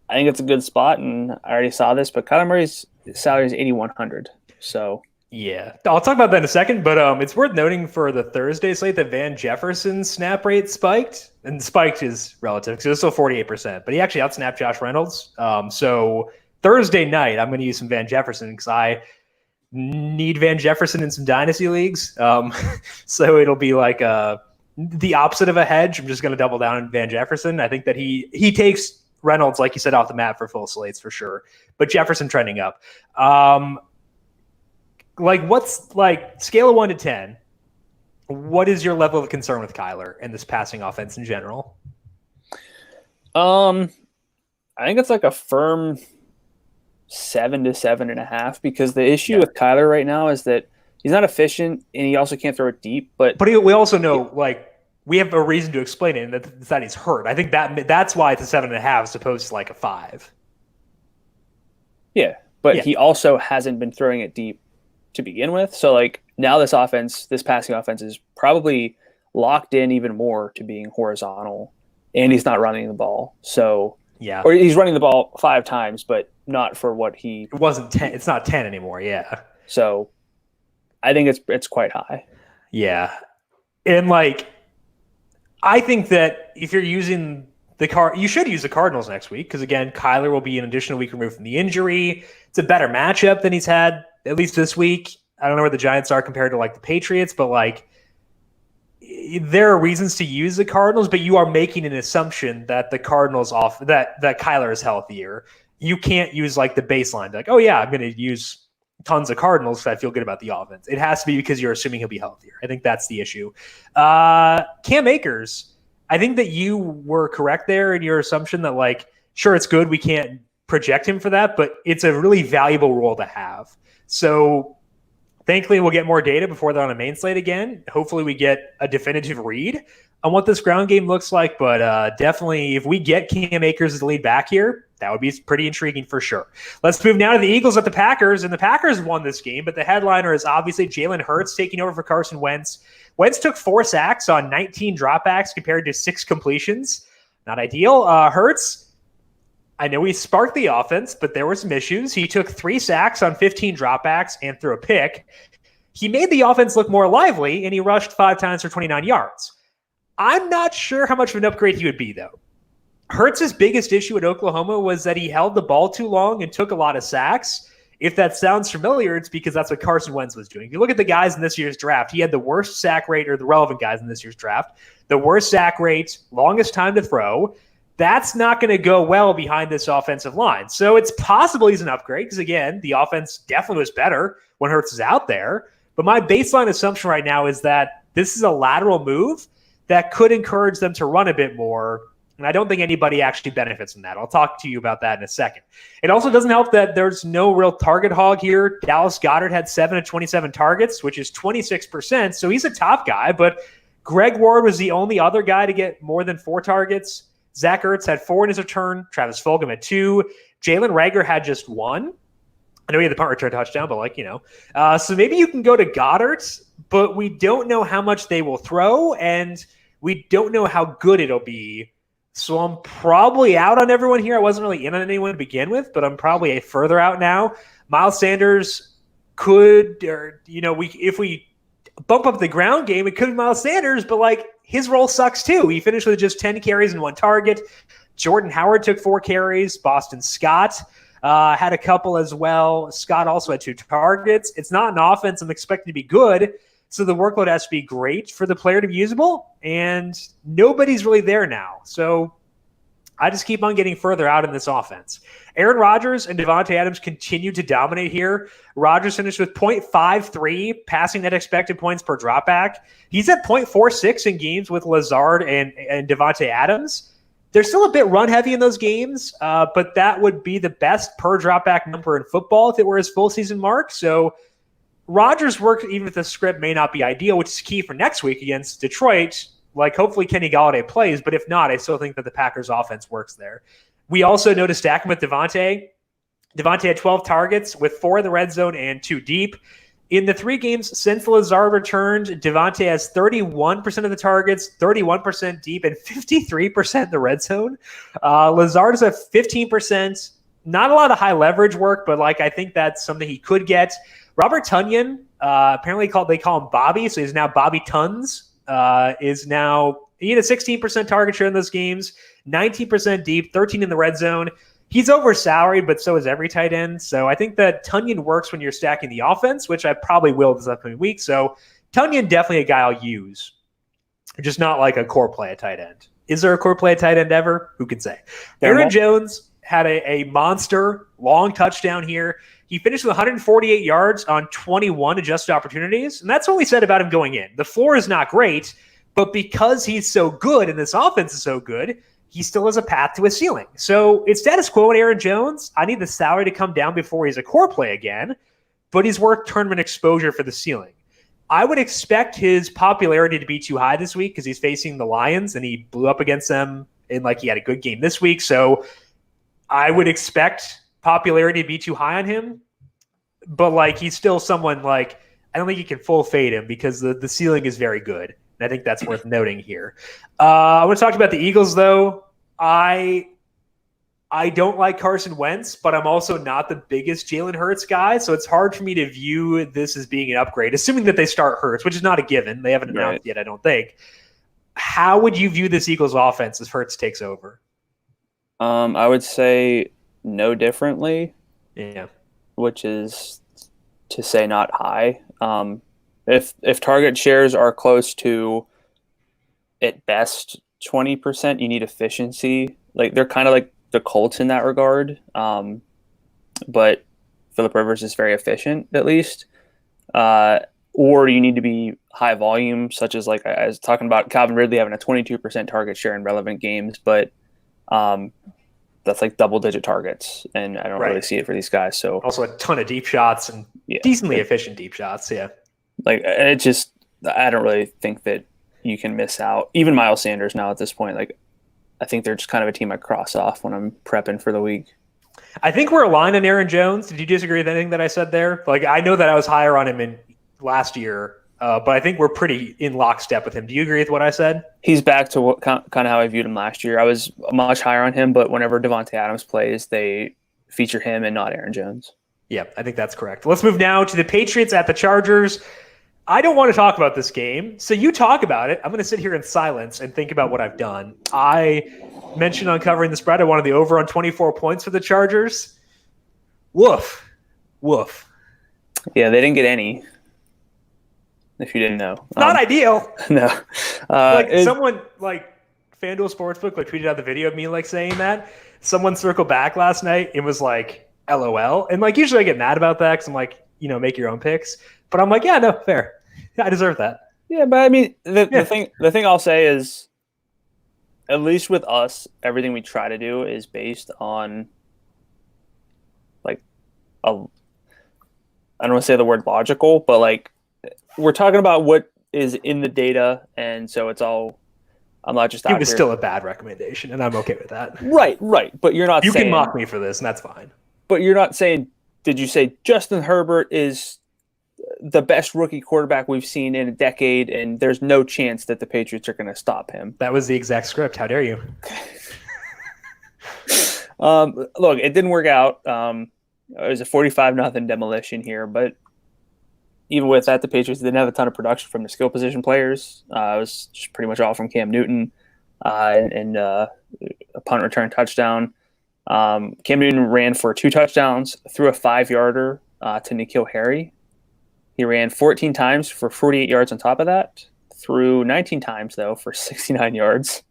I think it's a good spot, and I already saw this, but Kyler Murray's salary is $8,100. So yeah, I'll talk about that in a second, but it's worth noting for the Thursday slate that Van Jefferson's snap rate spiked, and spiked is relative because it's still 48%, but he actually outsnapped Josh Reynolds. So Thursday night, I'm going to use some Van Jefferson because I need Van Jefferson in some dynasty leagues. So it'll be like the opposite of a hedge. I'm just going to double down on Van Jefferson. I think that he takes Reynolds, like you said, off the map for full slates for sure, but Jefferson trending up. What's scale of 1 to 10? What is your level of concern with Kyler and this passing offense in general? I think it's like a firm 7 to 7.5 because the issue with Kyler right now is that he's not efficient and he also can't throw it deep. But we also know we have a reason to explain it, and that he's hurt. I think that's why it's a 7.5 as opposed to like a 5. Yeah, but he also hasn't been throwing it deep to begin with. So now this passing offense is probably locked in even more to being horizontal, and he's not running the ball. So yeah, or he's running the ball 5 times, but not for what he. It wasn't 10. It's not 10 anymore. Yeah. So I think it's quite high. Yeah, and I think that if you're using you should use the Cardinals next week because, again, Kyler will be an additional week removed from the injury. It's a better matchup than he's had, at least this week. I don't know where the Giants are compared to the Patriots, but there are reasons to use the Cardinals, but you are making an assumption that the Cardinals that Kyler is healthier. You can't use the baseline, oh yeah, I'm going to use tons of Cardinals because I feel good about the offense. It has to be because you're assuming he'll be healthier. I think that's the issue. Cam Akers, I think that you were correct there in your assumption that sure, it's good. We can't project him for that, but it's a really valuable role to have. So thankfully we'll get more data before they're on a main slate again. Hopefully we get a definitive read on what this ground game looks like, but definitely if we get Cam Akers as the lead back here, that would be pretty intriguing for sure. Let's move now to the Eagles at the Packers, and the Packers won this game, but the headliner is obviously Jalen Hurts taking over for Carson Wentz. Wentz took 4 sacks on 19 dropbacks compared to 6 completions. Not ideal. Hurts, I know he sparked the offense, but there were some issues. He took 3 sacks on 15 dropbacks and threw a pick. He made the offense look more lively, and he rushed 5 times for 29 yards. I'm not sure how much of an upgrade he would be, though. Hurts' biggest issue at Oklahoma was that he held the ball too long and took a lot of sacks. If that sounds familiar, it's because that's what Carson Wentz was doing. If you look at the guys in this year's draft, he had the worst sack rate, or the relevant guys in this year's draft, the worst sack rate, longest time to throw. That's not going to go well behind this offensive line. So it's possible he's an upgrade because, again, the offense definitely was better when Hurts is out there. But my baseline assumption right now is that this is a lateral move that could encourage them to run a bit more. And I don't think anybody actually benefits from that. I'll talk to you about that in a second. It also doesn't help that there's no real target hog here. Dallas Goddard had 7 of 27 targets, which is 26%. So he's a top guy, but Greg Ward was the only other guy to get more than 4 targets. Zach Ertz had 4 in his return. Travis Fulgham had 2. Jalen Reagor had just 1. I know he had the punt return touchdown, but so maybe you can go to Goddard, but we don't know how much they will throw, and we don't know how good it'll be. So I'm probably out on everyone here. I wasn't really in on anyone to begin with, but I'm probably further out now. Miles Sanders could, if we bump up the ground game, it could be Miles Sanders, but his role sucks too. He finished with just 10 carries and 1 target. Jordan Howard took 4 carries. Boston Scott had a couple as well. Scott also had 2 targets. It's not an offense I'm expecting to be good, so the workload has to be great for the player to be usable, and nobody's really there now. So I just keep on getting further out in this offense. Aaron Rodgers and Devonte Adams continue to dominate here. Rodgers finished with 0.53 passing net expected points per dropback. He's at 0.46 in games with Lazard and Devonte Adams. They're still a bit run-heavy in those games, but that would be the best per dropback number in football if it were his full season mark. So Rodgers' work, even if the script may not be ideal, which is key for next week against Detroit. Hopefully Kenny Golladay plays, but if not, I still think that the Packers' offense works there. We also noticed stacking with Devonte. Devonte had 12 targets with 4 in the red zone and 2 deep. In the 3 games since Lazard returned, Devonte has 31% of the targets, 31% deep, and 53% in the red zone. Lazard is at 15%. Not a lot of high leverage work, but I think that's something he could get. Robert Tonyan, apparently they call him Bobby, so he's now Bobby Tons. He had a 16% target share in those games, 19% deep, 13 in the red zone. He's over-salaried, but so is every tight end. So I think that Tonyan works when you're stacking the offense, which I probably will this upcoming week. So Tonyan definitely a guy I'll use, just not like a core play at tight end. Is there a core play at tight end ever? Who can say? Aaron Jones had a monster long touchdown here. He finished with 148 yards on 21 adjusted opportunities, and that's what we said about him going in. The floor is not great, but because he's so good and this offense is so good, he still has a path to a ceiling. So it's status quo with Aaron Jones. I need the salary to come down before he's a core play again, but he's worth tournament exposure for the ceiling. I would expect his popularity to be too high this week because he's facing the Lions, and he blew up against them, and he had a good game this week. So I would expect popularity to be too high on him, but he's still someone I don't think you can full fade him because the ceiling is very good. And I think that's worth noting here. I want to talk about the Eagles, though. I don't like Carson Wentz, but I'm also not the biggest Jalen Hurts guy, so it's hard for me to view this as being an upgrade, assuming that they start Hurts, which is not a given. They haven't announced yet, I don't think. How would you view this Eagles offense as Hurts takes over? I would say no differently. Yeah. Which is to say not high. If target shares are close to, at best, 20%, you need efficiency. They're kind of like the Colts in that regard. But Phillip Rivers is very efficient, at least. Or you need to be high volume, such as I was talking about Calvin Ridley having a 22% target share in relevant games, but that's double-digit targets, and I don't really see it for these guys. So also a ton of deep shots and decently efficient deep shots. Yeah, it just I don't really think that you can miss out. Even Miles Sanders now at this point, I think they're just kind of a team I cross off when I'm prepping for the week. I think we're aligned on Aaron Jones. Did you disagree with anything that I said there? I know that I was higher on him in last year. But I think we're pretty in lockstep with him. Do you agree with what I said? He's back to kind of how I viewed him last year. I was much higher on him, but whenever Devonte Adams plays, they feature him and not Aaron Jones. Yeah, I think that's correct. Let's move now to the Patriots at the Chargers. I don't want to talk about this game, so you talk about it. I'm going to sit here in silence and think about what I've done. I mentioned on covering the spread, I wanted the over on 24 points for the Chargers. Woof. Yeah, they didn't get any. If you didn't know, not ideal. No, someone FanDuel Sportsbook tweeted out the video of me saying that. Someone circled back last night and was like, "LOL." And usually I get mad about that because I'm make your own picks. But I'm yeah, no, fair. I deserve that. Yeah, but I mean, the thing I'll say is, at least with us, everything we try to do is based on I don't want to say the word logical, but we're talking about what is in the data, and so it's all. I'm not just. It was still a bad recommendation, and I'm okay with that. Right. But you're not. You can mock me for this, and that's fine. But you're not saying. Did you say Justin Herbert is the best rookie quarterback we've seen in a decade, and there's no chance that the Patriots are going to stop him? That was the exact script. How dare you? Look, it didn't work out. It was a 45-0 demolition here, but even with that, the Patriots didn't have a ton of production from the skill position players. It was just pretty much all from Cam Newton and a punt return touchdown. Cam Newton ran for 2 touchdowns, threw a 5-yarder to N'Keal Harry. He ran 14 times for 48 yards on top of that, threw 19 times, though, for 69 yards.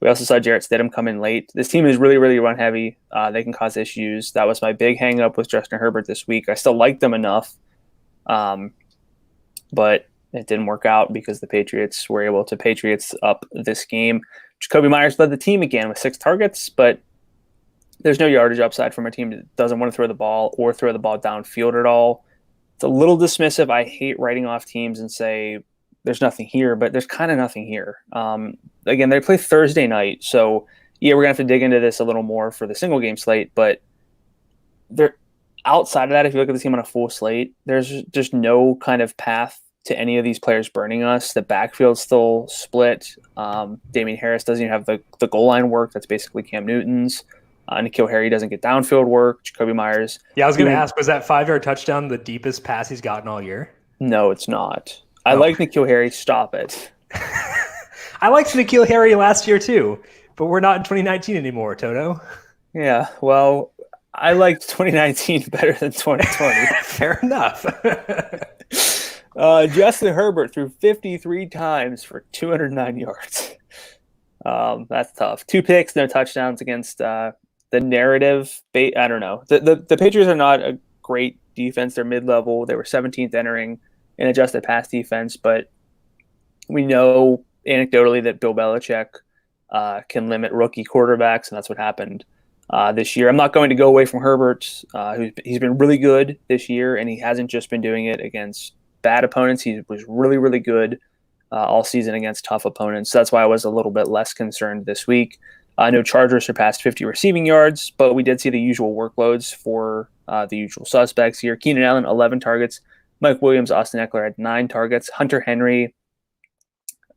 We also saw Jarrett Stidham come in late. This team is really, really run heavy. They can cause issues. That was my big hang up with Justin Herbert this week. I still like them enough, but it didn't work out because the Patriots were able to Patriots up this game. Jacoby Myers led the team again with 6 targets, but there's no yardage upside from a team that doesn't want to throw the ball or throw the ball downfield at all. It's a little dismissive. I hate writing off teams and say there's nothing here, but there's kind of nothing here. Again, they play Thursday night, so yeah, we're going to have to dig into this a little more for the single game slate, but they're outside of that. If you look at the team on a full slate, there's just no kind of path to any of these players burning us. The backfield's still split. Damian Harris doesn't even have the goal line work. That's basically Cam Newton's. N'Keal Harry doesn't get downfield work. Jacoby Myers. Yeah, I was going to ask, was that 5-yard touchdown the deepest pass he's gotten all year? No, it's not. I like N'Keal Harry. Stop it. I liked N'Keal Harry last year too, but we're not in 2019 anymore, Toto. Yeah, well, I liked 2019 better than 2020. Fair enough. Justin Herbert threw 53 times for 209 yards. That's tough. 2 picks, no touchdowns against the narrative. I don't know. The Patriots are not a great defense. They're mid-level. They were 17th entering an adjusted pass defense, but we know anecdotally that Bill Belichick can limit rookie quarterbacks, and that's what happened this year. I'm not going to go away from Herbert. He's been really good this year, and he hasn't just been doing it against bad opponents. He was really, really good all season against tough opponents. So that's why I was a little bit less concerned this week. I know Chargers surpassed 50 receiving yards, but we did see the usual workloads for the usual suspects here. Keenan Allen, 11 targets. Mike Williams, Austin Eckler had 9 targets. Hunter Henry,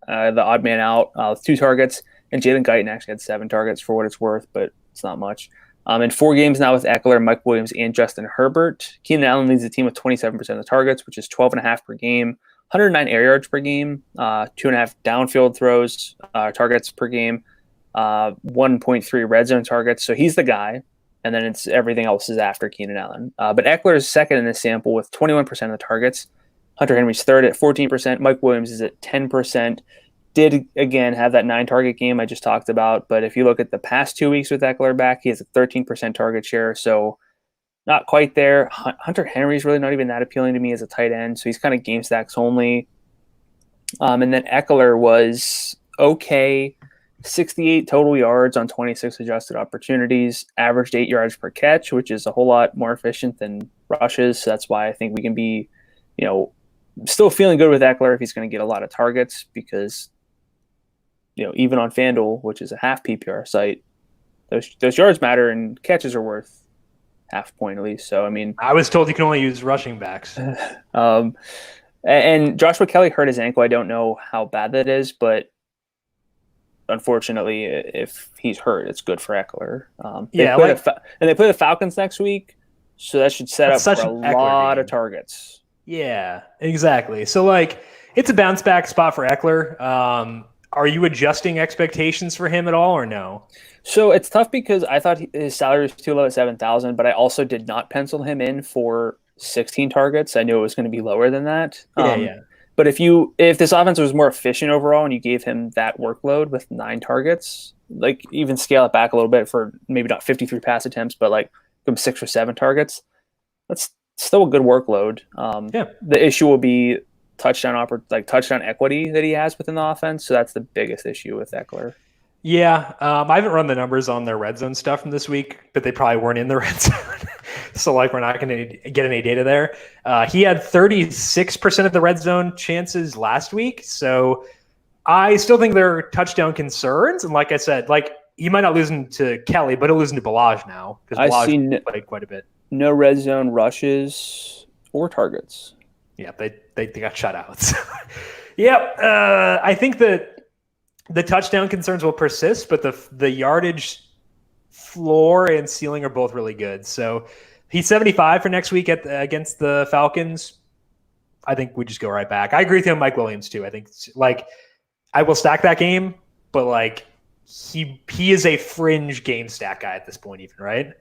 the odd man out, with 2 targets. And Jalen Guyton actually had 7 targets for what it's worth, but it's not much. In 4 games now with Eckler, Mike Williams, and Justin Herbert, Keenan Allen leads the team with 27% of the targets, which is 12.5 per game, 109 air yards per game, 2.5 downfield throws, targets per game, 1.3 red zone targets. So he's the guy. And then it's everything else is after Keenan Allen. But Eckler is second in this sample with 21% of the targets. Hunter Henry's third at 14%. Mike Williams is at 10%. Did, again, have that 9-target game I just talked about. But if you look at the past 2 weeks with Eckler back, he has a 13% target share. So not quite there. Hunter Henry's really not even that appealing to me as a tight end. So he's kind of game stacks only. And then Eckler was okay. 68 total yards on 26 adjusted opportunities, averaged 8 yards per catch, which is a whole lot more efficient than rushes. So that's why I think we can be, still feeling good with Eckler if he's going to get a lot of targets because, even on FanDuel, which is a half PPR site, those yards matter and catches are worth half a point at least. So, I was told you can only use rushing backs. And Joshua Kelly hurt his ankle. I don't know how bad that is, but unfortunately, if he's hurt, it's good for Eckler. They play the Falcons next week, so that should set up for a lot of targets. Yeah, exactly. So like it's a bounce back spot for Eckler. Are you adjusting expectations for him at all or no? So it's tough because I thought his salary was too low at 7,000, but I also did not pencil him in for 16 targets. I knew it was going to be lower than that. Yeah. But if this offense was more efficient overall and you gave him that workload with 9 targets, like even scale it back a little bit for maybe not 53 pass attempts, but like give him 6 or 7 targets, that's still a good workload. The issue will be touchdown equity that he has within the offense. So that's the biggest issue with Eckler. Yeah, I haven't run the numbers on their red zone stuff from this week, but they probably weren't in the red zone. So, like, we're not going to get any data there. He had 36% of the red zone chances last week. So I still think there are touchdown concerns. And like I said, like, he might not lose to Kelly, but he'll lose to Balaj now because Balaj played quite a bit. No red zone rushes or targets. Yeah, they got shutouts. Yep. I think that the touchdown concerns will persist, but the yardage floor and ceiling are both really good. So he's 75 for next week against the Falcons. I think we just go right back. I agree with you on Mike Williams too. I think like I will stack that game, but like he is a fringe game stack guy at this point, even, right?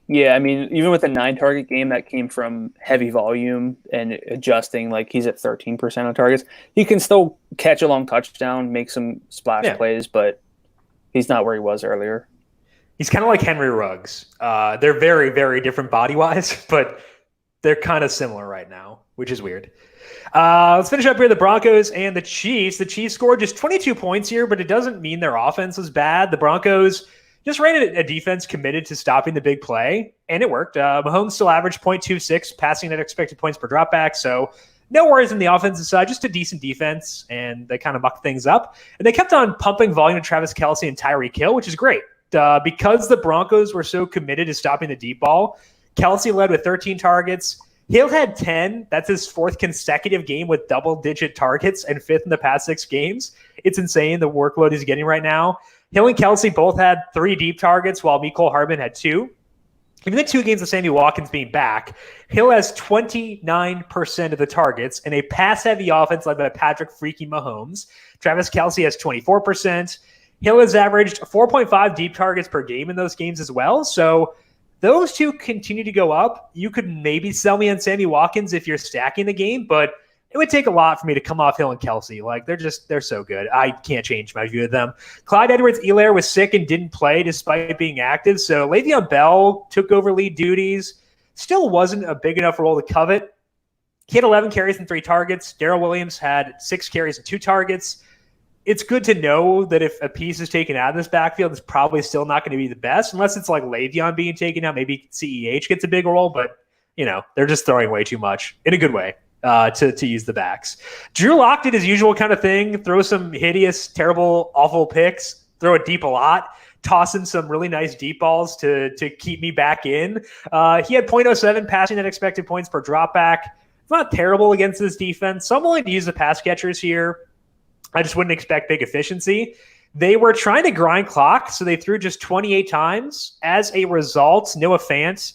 Yeah, I mean, even with a 9-target game that came from heavy volume and adjusting, like he's at 13% of targets, he can still catch a long touchdown, make some splash plays, but he's not where he was earlier. He's kind of like Henry Ruggs. They're very, very different body-wise, but they're kind of similar right now, which is weird. Let's finish up here. The Broncos and the Chiefs. The Chiefs scored just 22 points here, but it doesn't mean their offense was bad. The Broncos just ran a defense committed to stopping the big play, and it worked. Mahomes still averaged 0.26 passing at expected points per dropback, so no worries on the offensive side, just a decent defense, and they kind of mucked things up. And they kept on pumping volume to Travis Kelce and Tyreek Hill, which is great. Because the Broncos were so committed to stopping the deep ball, Kelce led with 13 targets. Hill had 10. That's his 4th consecutive game with double-digit targets and 5th in the past 6 games. It's insane, the workload he's getting right now. Hill and Kelce both had 3 deep targets, while Mecole Hardman had 2. Even the 2 games of Sammy Watkins being back, Hill has 29% of the targets in a pass-heavy offense led by Patrick freaking Mahomes. Travis Kelce has 24%. Hill has averaged 4.5 deep targets per game in those games as well. So those 2 continue to go up. You could maybe sell me on Sammy Watkins if you're stacking the game, but it would take a lot for me to come off Hill and Kelce. Like, they're so good. I can't change my view of them. Clyde Edwards-Helaire was sick and didn't play despite being active. So Le'Veon Bell took over lead duties. Still wasn't a big enough role to covet. He had 11 carries and 3 targets. Darrell Williams had 6 carries and 2 targets. It's good to know that if a piece is taken out of this backfield, it's probably still not going to be the best, unless it's like Le'Veon being taken out. Maybe CEH gets a big role, but, they're just throwing way too much in a good way. To use the backs. Drew Lock did his usual kind of thing, throw some hideous, terrible, awful picks, throw it deep a lot, toss in some really nice deep balls to keep me back in. He had 0.07 passing at expected points per dropback. It's not terrible against this defense, so I'm willing to use the pass catchers here. I just wouldn't expect big efficiency. They were trying to grind clock, so they threw just 28 times. As a result, Noah Fant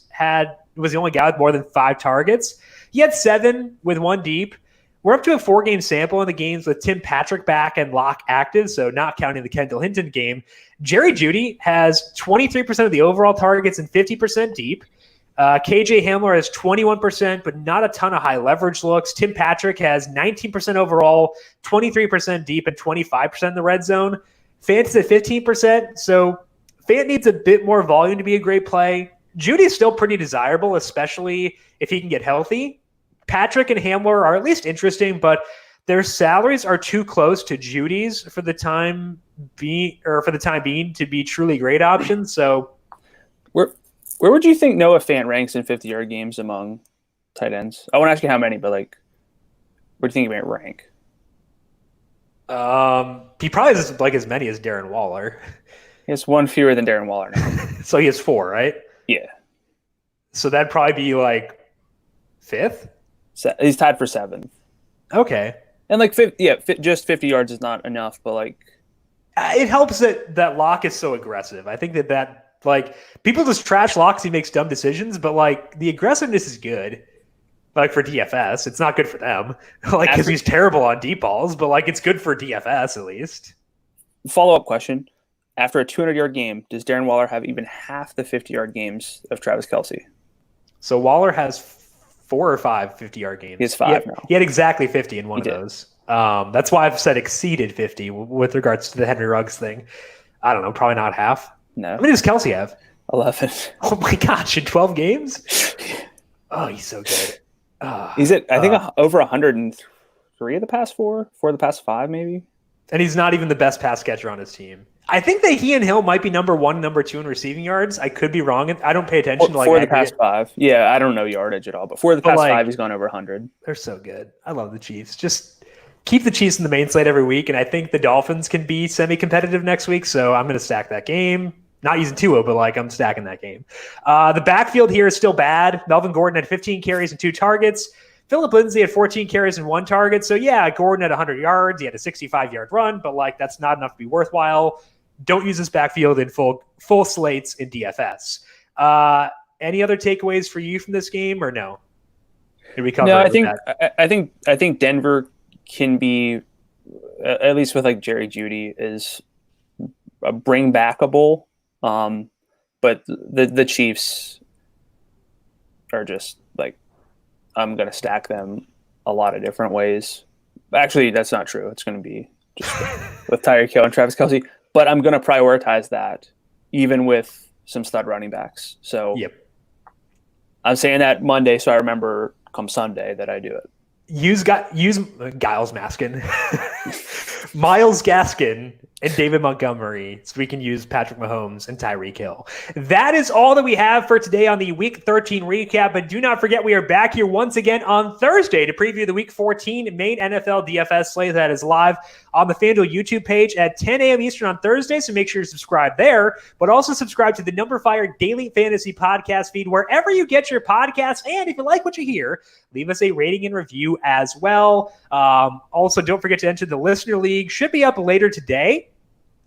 was the only guy with more than 5 targets. He had 7 with 1 deep. We're up to a 4-game sample in the games with Tim Patrick back and Locke active, so not counting the Kendall Hinton game. Jerry Jeudy has 23% of the overall targets and 50% deep. KJ Hamler has 21%, but not a ton of high leverage looks. Tim Patrick has 19% overall, 23% deep, and 25% in the red zone. Fant's at 15%, so Fant needs a bit more volume to be a great play. Judy's still pretty desirable, especially if he can get healthy. Patrick and Hamler are at least interesting, but their salaries are too close to Judy's for the time being to be truly great options. So, where would you think Noah Fant ranks in 50-yard games among tight ends? I won't ask you how many, but like, where do you think he might rank? He probably has like as many as Darren Waller. He has 1 fewer than Darren Waller now. So he has 4, right? Yeah. So that'd probably be like 5th? He's tied for 7th. Okay. And like, just 50 yards is not enough, but like. It helps that Locke is so aggressive. I think that like, people just trash Locke because he makes dumb decisions, but like, the aggressiveness is good. Like for DFS, it's not good for them. Like because he's terrible on deep balls, but like it's good for DFS at least. Follow-up question. After a 200-yard game, does Darren Waller have even half the 50-yard games of Travis Kelce? So Waller has 4 or 5 50-yard games. He has 5 now. He had exactly 50 in one of those. That's why I've said exceeded 50 with regards to the Henry Ruggs thing. I don't know, probably not half. No. How many does Kelce have? 11. Oh my gosh, in 12 games? Oh, he's so good. He's at, I think, over 103 of the past 4 of the past 5, maybe. And he's not even the best pass catcher on his team. I think that he and Hill might be number 1, number 2 in receiving yards. I could be wrong. I don't pay attention to like for the past 5. Yeah, I don't know yardage at all, but for the past 5, he's gone over 100. They're so good. I love the Chiefs. Just keep the Chiefs in the main slate every week, and I think the Dolphins can be semi-competitive next week. So I'm going to stack that game. Not using Tua, but like I'm stacking that game. The backfield here is still bad. Melvin Gordon had 15 carries and 2 targets. Phillip Lindsay had 14 carries and 1 target. So yeah, Gordon had 100 yards. He had a 65-yard run, but like that's not enough to be worthwhile. Don't use this backfield in full slates in DFS. Any other takeaways for you from this game, or no? Did we cover? No, I think Denver can be, at least with like Jerry Jeudy, is a bring backable. But the Chiefs are just like, I'm going to stack them a lot of different ways. Actually, that's not true. It's going to be just with Tyreek Hill and Travis Kelce. But I'm going to prioritize that even with some stud running backs. So I'm saying that Monday, so I remember come Sunday that I do it. Use Giles Maskin, Myles Gaskin, and David Montgomery, so we can use Patrick Mahomes and Tyreek Hill. That is all that we have for today on the Week 13 recap. But do not forget, we are back here once again on Thursday to preview the Week 14 main NFL DFS slate that is live on the FanDuel YouTube page at 10 a.m. Eastern on Thursday. So make sure to subscribe there, but also subscribe to the numberFire Daily Fantasy Podcast feed wherever you get your podcasts. And if you like what you hear, leave us a rating and review as well. Also, don't forget to enter the Listener League. Should be up later today.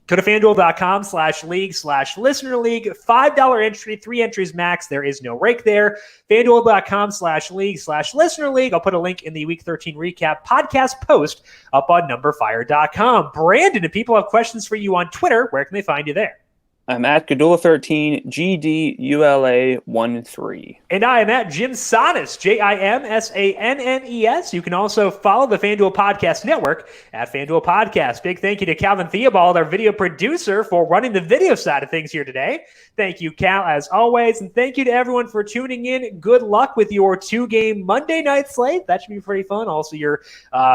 Go to FanDuel.com/league/Listener League. $5 entry, 3 entries max. There is no rake there. FanDuel.com/league/Listener League. I'll put a link in the Week 13 recap podcast post up on numberFire.com. Brandon, if people have questions for you on Twitter, where can they find you there? I'm at Gadula13, GDULA13. And I am at Jim Sannes, JIMSANNES. You can also follow the FanDuel Podcast Network at FanDuel Podcast. Big thank you to Calvin Theobald, our video producer, for running the video side of things here today. Thank you, Cal, as always. And thank you to everyone for tuning in. Good luck with your 2-game Monday night slate. That should be pretty fun. Also, your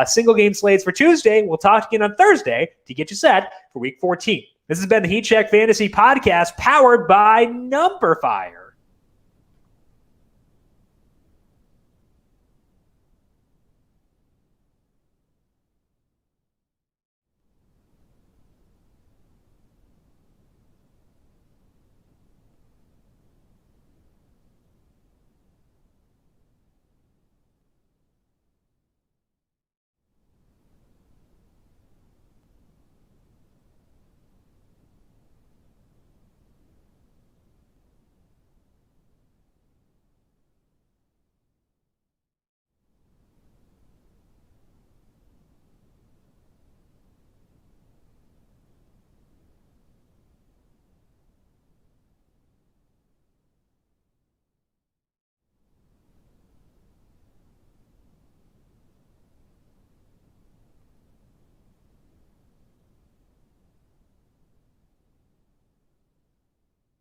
single-game slates for Tuesday. We'll talk again on Thursday to get you set for Week 14. This has been the Heat Check Fantasy Podcast powered by numberFire.